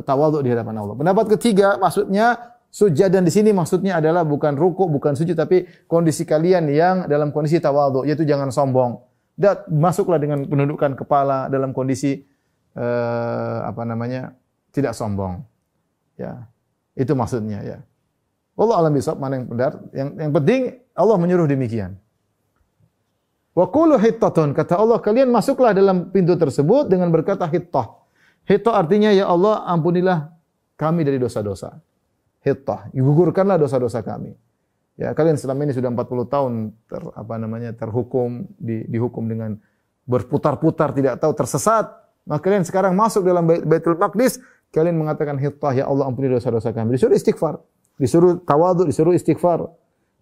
tawadhu di hadapan Allah. Pendapat ketiga, maksudnya sujadan di sini maksudnya adalah bukan rukuk, bukan sujud, tapi kondisi kalian yang dalam kondisi tawadhu, yaitu jangan sombong. Dan masuklah dengan penundukan kepala dalam kondisi tidak sombong. Ya. Itu maksudnya ya. Allah alam bisawab, mana yang benar. Yang penting Allah menyuruh demikian. Wa qulu hittatun, kata Allah, kalian masuklah dalam pintu tersebut dengan berkata hittah. Hittah artinya ya Allah ampunilah kami dari dosa-dosa. Hittah, gugurkanlah dosa-dosa kami. Ya, kalian selama ini sudah 40 tahun terhukum, dihukum dengan berputar-putar, tidak tahu, tersesat. Maka kalian sekarang masuk dalam Baitul Maqdis, kalian mengatakan hittah, ya Allah ampuni dosa-dosa kami. Disuruh istighfar, disuruh tawadhu, disuruh istighfar.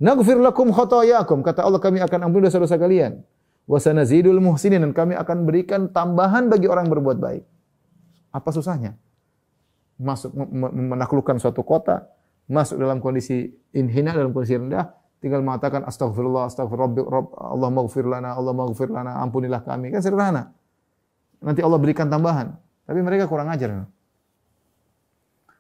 Naghfir lakum khotoyakum, kata Allah, kami akan ampuni dosa-dosa kalian. Wa sanazidul muhsinin, dan kami akan berikan tambahan bagi orang yang berbuat baik. Apa susahnya? Masuk menaklukkan suatu kota, masuk dalam kondisi hina, dalam kondisi rendah, tinggal mengatakan astagfirullah, Allah maghfir lana, ampunilah kami. Kan sederhana. Nanti Allah berikan tambahan. Tapi mereka kurang ajar.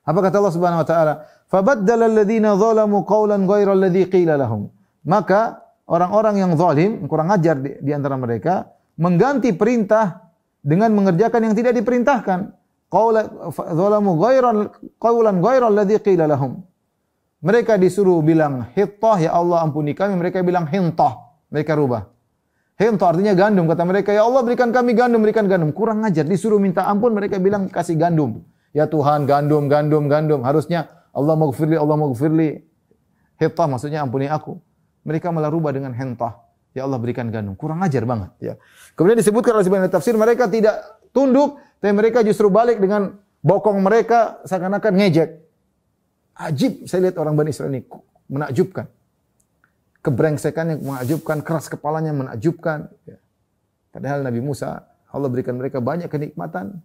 Apa kata Allah Subhanahu wa taala? Fabaddala alladziina zalamu qawlan ghayra alladzi qila lahum. Maka orang-orang yang zalim, kurang ajar di antara mereka, mengganti perintah dengan mengerjakan yang tidak diperintahkan. Zalamu qawlan ghayra alladzi qila lahum. Mereka disuruh bilang hittah, ya Allah ampuni kami, mereka bilang hintah. Mereka rubah. Hintah artinya gandum, kata mereka, ya Allah berikan kami gandum, berikan gandum. Kurang ajar, disuruh minta ampun, mereka bilang kasih gandum. Ya Tuhan, gandum. Harusnya Allah maghfirli. Hittah maksudnya ampuni aku. Mereka malah rubah dengan hintah. Ya Allah berikan gandum. Kurang ajar banget. Ya. Kemudian disebutkan oleh sebagian tafsir, mereka tidak tunduk, tapi mereka justru balik dengan bokong mereka seakan-akan ngejek. Ajib, saya lihat orang Bani Israil ini menakjubkan. Kebrengsekannya menakjubkan, keras kepalanya menakjubkan. Ya. Padahal Nabi Musa, Allah berikan mereka banyak kenikmatan.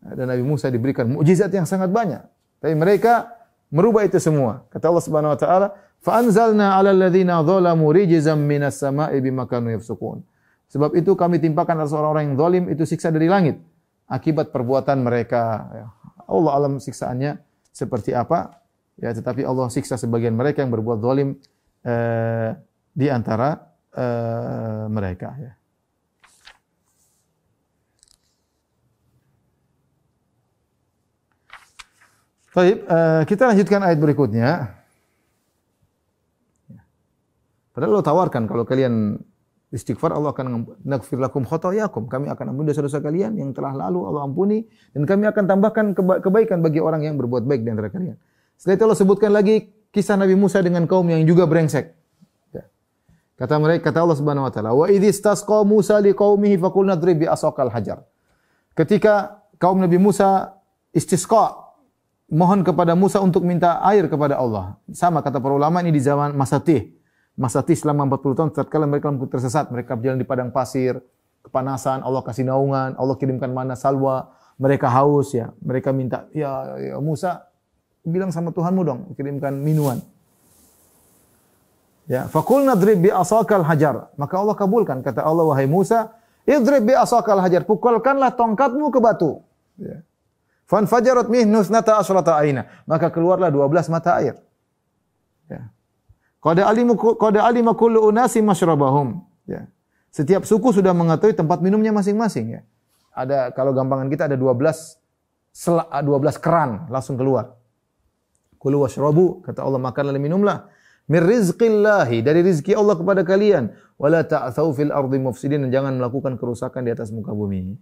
Dan Nabi Musa diberikan mukjizat yang sangat banyak. Tapi mereka merubah itu semua. Kata Allah Subhanahu wa taala, "Fa anzalna 'alal ladzina dzalamu rijzam minas sama'i bima kanu yafsukun." Sebab itu kami timpakan atas orang-orang yang zalim itu siksa dari langit akibat perbuatan mereka. Allah alam siksaannya seperti apa? Ya, tetapi Allah siksa sebagian mereka yang berbuat zalim di antara mereka ya. Baik, kita lanjutkan ayat berikutnya. Padahal Allah tawarkan kalau kalian istighfar Allah akan naghfir lakum khotoyakum. Kami akan ampuni dosa-dosa kalian yang telah lalu, Allah ampuni, dan kami akan tambahkan kebaikan bagi orang yang berbuat baik di antara kalian. Setelah itu Allah sebutkan lagi kisah Nabi Musa dengan kaum yang juga brengsek. Kata Allah Subhanahu wa taala, "Wa idh istasqa Musa liqaumihi faqulna idrib bi asaqal hajar." Ketika kaum Nabi Musa istisqa, mohon kepada Musa untuk minta air kepada Allah. Sama kata para ulama, ini di zaman Masatih. Masatih selama 40 tahun tatkala mereka tersesat, mereka berjalan di padang pasir, kepanasan, Allah kasih naungan, Allah kirimkan mana salwa, mereka haus ya. Mereka minta, ya Musa, bilang sama Tuhanmu dong, kirimkan minuman. Ya, faqulna idrib bi asaqal hajar. Maka Allah kabulkan, kata Allah, wahai Musa, idrib bi asaqal hajar, pukulkanlah tongkatmu ke batu. Ya. Fanfajarat minhu 12 aina. Maka keluarlah 12 mata air. Ya. Qad alima kullu unasi masyrabahum. Ya. Setiap suku sudah mengetahui tempat minumnya masing-masing ya. Ada, kalau gampangan kita ada 12 keran langsung keluar. Kulu washrabu, kata Allah, makanlah dan minumlah. Min rizqillahi, dari rizki Allah kepada kalian. Wala ta'thau fil ardi mufsidin, dan jangan melakukan kerusakan di atas muka bumi.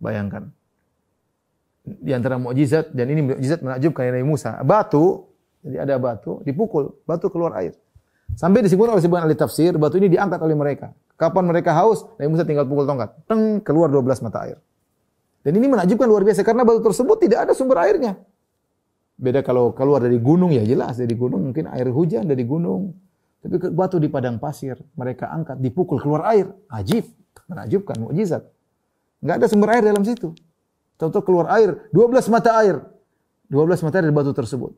Bayangkan. Di antara mukjizat, dan ini mukjizat menakjubkan Nabi Musa. Batu, jadi ada batu, dipukul, batu keluar air. Sampai disebut oleh sebagian ahli tafsir, batu ini diangkat oleh mereka. Kapan mereka haus, Nabi Musa tinggal pukul tongkat. Teng, keluar 12 mata air. Dan ini menakjubkan luar biasa, karena batu tersebut tidak ada sumber airnya. Beda kalau keluar dari gunung, ya jelas dari gunung mungkin air hujan dari gunung. Tapi batu di padang pasir, mereka angkat, dipukul keluar air. Ajib, menakjubkan, mukjizat. Enggak ada sumber air dalam situ. Tahu-tahu keluar air, 12 mata air. 12 mata air dari batu tersebut.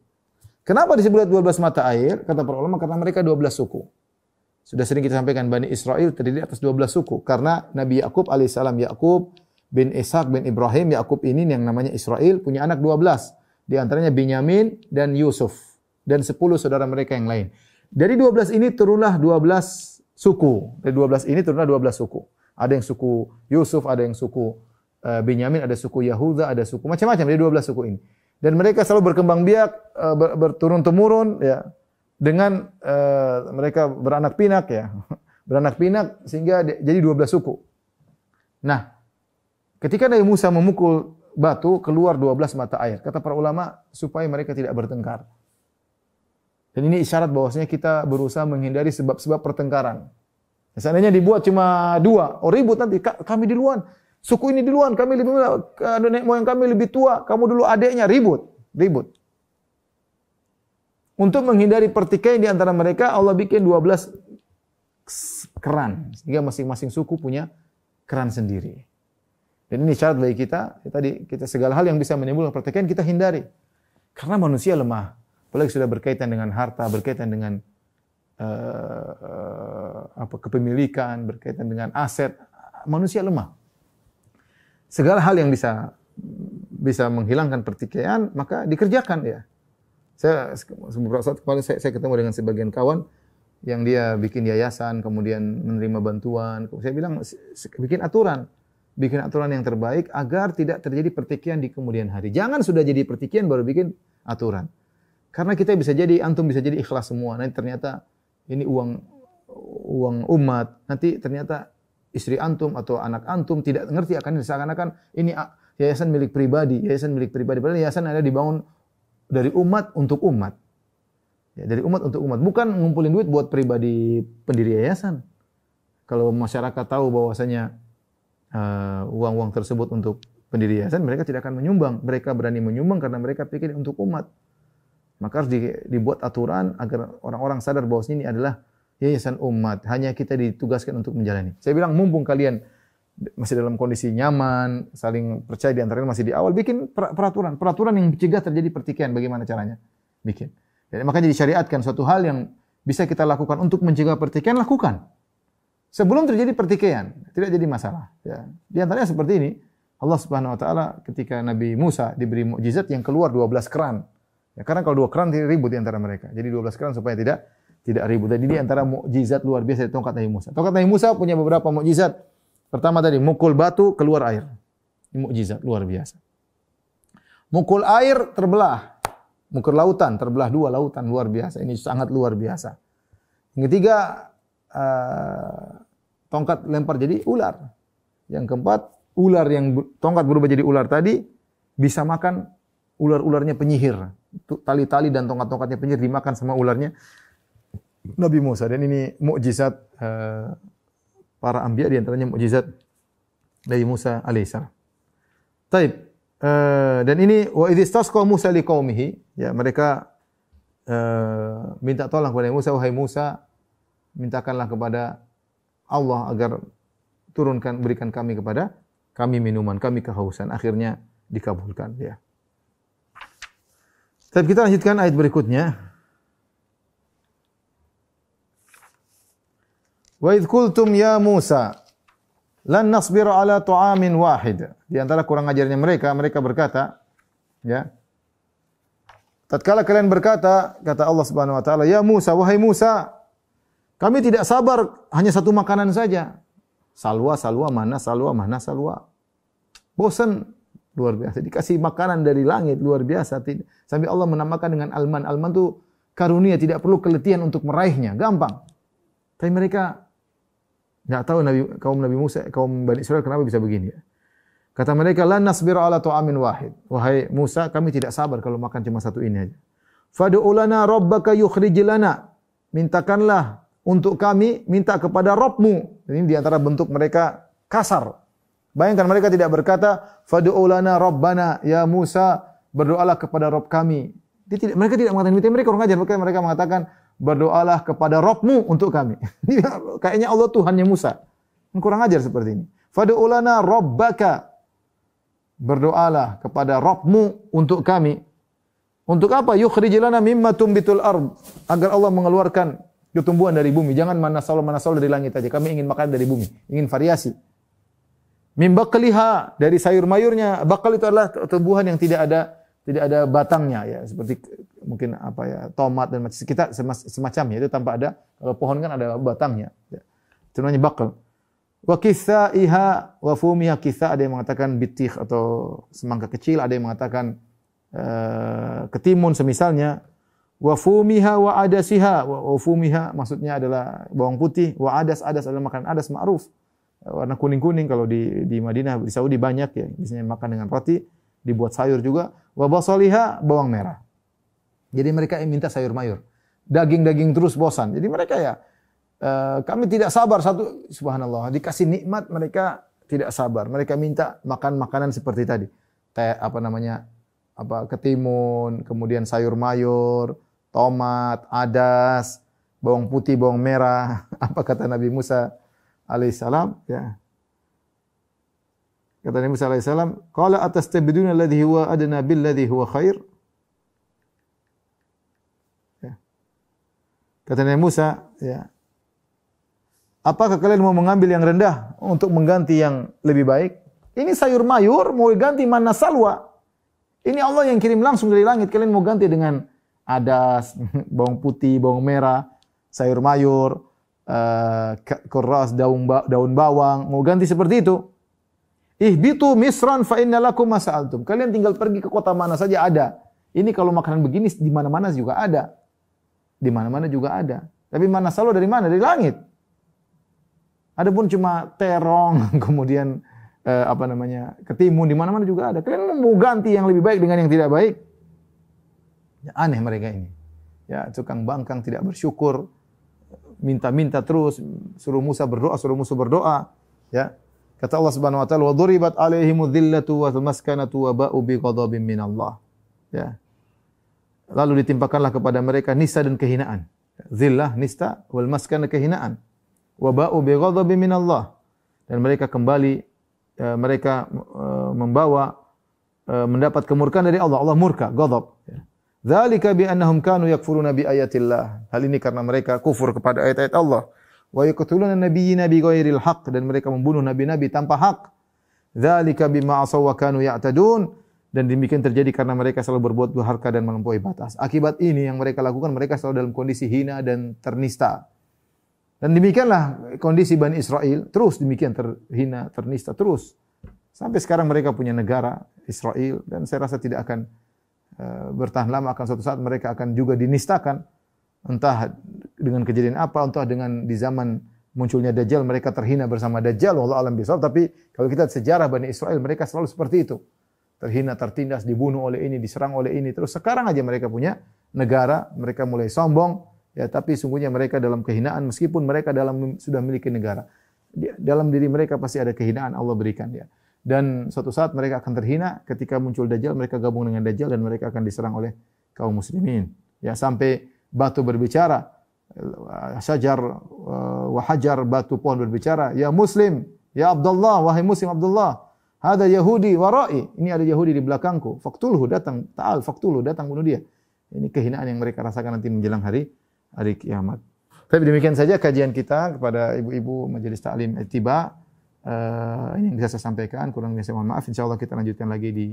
Kenapa disebut 12 mata air? Kata para ulama, karena mereka 12 suku. Sudah sering kita sampaikan, Bani Israil terdiri atas 12 suku. Karena Nabi Yakub alaihissalam, Yakub bin Ishak bin Ibrahim, Yakub ini yang namanya Israel punya anak 12. Di antaranya Binyamin dan Yusuf dan 10 saudara mereka yang lain. Dari 12 ini turunlah 12 suku. Dari 12 ini turunlah 12 suku. Ada yang suku Yusuf, ada yang suku Binyamin, ada suku Yahuda, ada suku macam-macam dari 12 suku ini. Dan mereka selalu berkembang biak, berturun-temurun ya. Dengan mereka beranak pinak ya. Beranak pinak sehingga jadi 12 suku. Nah, ketika Nabi Musa memukul batu, keluar 12 mata air. Kata para ulama, supaya mereka tidak bertengkar. Dan ini isyarat bahwasanya kita berusaha menghindari sebab-sebab pertengkaran. Seandainya dibuat cuma 2, ribut nanti. Kami duluan, suku ini duluan, kami lebih muda, nenek moyang kami lebih tua, kamu dulu adeknya, ribut. Untuk menghindari pertikaian di antara mereka, Allah bikin 12 keran. Sehingga masing-masing suku punya keran sendiri. Dan ini syarat bagi kita, kita segala hal yang bisa menimbulkan pertikaian kita hindari. Karena manusia lemah, apalagi sudah berkaitan dengan harta, berkaitan dengan kepemilikan, berkaitan dengan aset, manusia lemah. Segala hal yang bisa menghilangkan pertikaian, maka dikerjakan ya. Beberapa saat kemarin saya ketemu dengan sebagian kawan yang dia bikin yayasan, kemudian menerima bantuan. Saya bilang bikin aturan yang terbaik agar tidak terjadi pertikaian di kemudian hari. Jangan sudah jadi pertikaian baru bikin aturan. Karena kita antum bisa jadi ikhlas semua. Nanti ternyata ini uang umat. Nanti ternyata istri antum atau anak antum tidak ngerti akan seakan-akan ini yayasan milik pribadi. Padahal yayasan ada dibangun dari umat untuk umat. Ya, dari umat untuk umat. Bukan ngumpulin duit buat pribadi pendiri yayasan. Kalau masyarakat tahu bahwasanya uang-uang tersebut untuk pendiri yayasan, mereka tidak akan menyumbang. Mereka berani menyumbang karena mereka pikir untuk umat. Maka harus dibuat aturan agar orang-orang sadar bahwa ini adalah yayasan umat. Hanya kita ditugaskan untuk menjalani. Saya bilang mumpung kalian masih dalam kondisi nyaman, saling percaya di antaranya masih di awal, bikin peraturan yang mencegah terjadi pertikaian. Bagaimana caranya? Bikin. Dan makanya disyariatkan suatu hal yang bisa kita lakukan untuk mencegah pertikaian, lakukan. Sebelum terjadi pertikaian, tidak jadi masalah. Ya. Di antaranya seperti ini, Allah Subhanahu Wa Taala ketika Nabi Musa diberi mukjizat yang keluar 12 keran. Ya, karena kalau 2 keran ribut di antara mereka. Jadi 12 keran supaya tidak ribut. Jadi ini antara mukjizat luar biasa dari tongkat Nabi Musa. Tongkat Nabi Musa punya beberapa mukjizat. Pertama tadi mukul batu keluar air. Ini mukjizat luar biasa. Mukul air terbelah. Mukul lautan terbelah 2 lautan luar biasa. Ini sangat luar biasa. Yang ketiga tongkat lempar jadi ular. Yang keempat, ular yang tongkat berubah jadi ular tadi bisa makan ular-ularnya penyihir. Tali-tali dan tongkat-tongkatnya penyihir dimakan sama ularnya Nabi Musa. Dan ini mukjizat para anbiya, di antaranya mukjizat Nabi Musa alaihissalam. Taib. Dan ini wa idistasqa Musa liqaumihi, ya mereka minta tolong kepada Musa, wahai Musa, mintakanlah kepada Allah agar berikan kami kepada kami minuman, kami kehausan. Akhirnya dikabulkan ya. Tapi kita lanjutkan ayat berikutnya. Wa idh qultum ya Musa lan nasbira ala ta'amin wahid. Di antara kurang ajarnya mereka berkata, ya. Tatkala kalian berkata, kata Allah Subhanahu wa taala, ya Musa, wahai Musa, kami tidak sabar hanya satu makanan saja. Salwa, mana salwa. Bosan luar biasa. Dikasih makanan dari langit luar biasa. Sampai Allah menamakan dengan alman. Alman itu karunia, tidak perlu keletihan untuk meraihnya, gampang. Tapi mereka enggak tahu kaum Nabi Musa, kaum Bani Israel kenapa bisa begini. Kata mereka, lan nasbira ala ta'amin wahid. Wahai Musa, kami tidak sabar kalau makan cuma satu ini aja. Fad'u lana rabbaka yukhrij lana. Mintakanlah untuk kami, minta kepada Rabbmu. Ini di antara bentuk mereka kasar. Bayangkan mereka tidak berkata, fad'u lana rabbana, ya Musa, berdoalah kepada Rabb kami. Mereka tidak mengatakan, mereka orang ajar, mereka mengatakan, berdoalah kepada Rabbmu untuk kami. Kayaknya Allah Tuhannya Musa. Kurang ajar seperti ini. Fad'u lana rabbaka. Berdoalah kepada Rabbmu untuk kami. Untuk apa? Yukhrij lana mimma tumbitul ard. Agar Allah mengeluarkan tumbuhan dari bumi. Jangan mana salwa dari langit aja. Kami ingin makan dari bumi. Ingin variasi. Min baqliha, dari sayur-mayurnya. Baqal itu adalah tumbuhan yang tidak ada batangnya ya, seperti mungkin apa ya, tomat dan kita semacamnya itu tanpa ada. Kalau pohon kan ada batangnya. Ya. Itu namanya baqal. Wa kisaiha wa fumiha, kisa ada yang mengatakan bitih atau semangka kecil, ada yang mengatakan ketimun semisalnya. Wa fumiha wa adasiha, wa fumiha maksudnya adalah bawang putih, wa adas adalah makanan adas ma'ruf. Warna kuning-kuning kalau di Madinah, di Saudi banyak ya, biasanya makan dengan roti, dibuat sayur juga. Wa basaliha, bawang merah. Jadi mereka minta sayur mayur. Daging-daging terus bosan. Jadi mereka ya, kami tidak sabar subhanallah, dikasih nikmat mereka tidak sabar. Mereka minta makan makanan seperti tadi. Ketimun, kemudian sayur mayur, tomat, adas, bawang putih, bawang merah. Apa kata Nabi Musa alaihissalam? Ya. Kata Nabi Musa alaihissalam, qala atastabdiluna alladhi huwa adna billadhi huwa khair? Ya. Kata Nabi Musa, ya. Apakah kalian mau mengambil yang rendah untuk mengganti yang lebih baik? Ini sayur mayur mau ganti manna salwa. Ini Allah yang kirim langsung dari langit. Kalian mau ganti dengan adas, bawang putih, bawang merah, sayur mayur, kurras, daun bawang, mau ganti seperti itu. Ihbitu misran fa inna lakum ma sa'altum. Kalian tinggal pergi ke kota mana saja ada. Ini kalau makanan begini di mana-mana juga ada. Di mana-mana juga ada. Tapi mana salwa dari mana? Dari langit. Adapun cuma terong, kemudian ketimun, di mana-mana juga ada. Kalian mau ganti yang lebih baik dengan yang tidak baik? Ya, aneh mereka ini. Ya, tukang bangkang, tidak bersyukur, minta-minta terus, suruh Musa berdoa, ya. Kata Allah Subhanahu wa taala, "Wa duribat 'alaihimudz dhillatu wa maskanatu wa ba'u bi ghadabin minallah." Ya. Lalu ditimpakanlah kepada mereka nista dan kehinaan. Zillah, nista, wal maskan, kehinaan. Wa ba'u bi ghadabin minallah. Dan mereka kembali membawa mendapat kemurkaan dari Allah. Allah murka, ghadab. Ya. Dzalika bi annahum kanu yakfuruna bi ayatillah. Hal ini karena mereka kufur kepada ayat-ayat Allah. Wa yaqtuluna nabiyyina bighairil haqq, dan mereka membunuh nabi-nabi tanpa hak. Dzalika bima asaw wa kanu ya'tadun, dan demikian terjadi karena mereka selalu berbuat durhaka dan melampaui batas. Akibat ini yang mereka lakukan, mereka selalu dalam kondisi hina dan ternista. Dan demikianlah kondisi Bani Israel, terus demikian terhina, ternista terus. Sampai sekarang mereka punya negara Israel, dan saya rasa tidak akan bertahan lama, akan suatu saat mereka akan juga dinistakan. Entah dengan kejadian apa, entah dengan di zaman munculnya Dajjal, mereka terhina bersama Dajjal, wallahu a'lam bishawab. Tapi kalau kita sejarah Bani Israel, mereka selalu seperti itu. Terhina, tertindas, dibunuh oleh ini, diserang oleh ini. Terus sekarang aja mereka punya negara, mereka mulai sombong, ya, tapi sungguhnya mereka dalam kehinaan, meskipun mereka sudah memiliki negara. Dalam diri mereka pasti ada kehinaan, Allah berikan, ya. Dan suatu saat mereka akan terhina ketika muncul Dajjal, mereka gabung dengan Dajjal dan mereka akan diserang oleh kaum muslimin. Ya, sampai batu berbicara, syajar wa hajar, batu pohon berbicara, ya Muslim, ya Abdullah, wahai Muslim Abdullah, hada Yahudi warai, ini ada Yahudi di belakangku, faqtulhu, datang, ta'al faqtulhu, datang bunuh dia. Ini kehinaan yang mereka rasakan nanti menjelang hari kiamat. Tapi demikian saja kajian kita kepada ibu-ibu Majelis Ta'lim Ittiba. Ini yang bisa saya sampaikan, kurang lebih saya mohon maaf. Insyaallah kita lanjutkan lagi di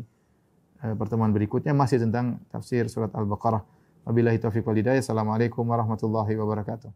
pertemuan berikutnya, masih tentang tafsir surat Al-Baqarah. Wabillahi taufiq wal hidayah. Assalamualaikum warahmatullahi wabarakatuh.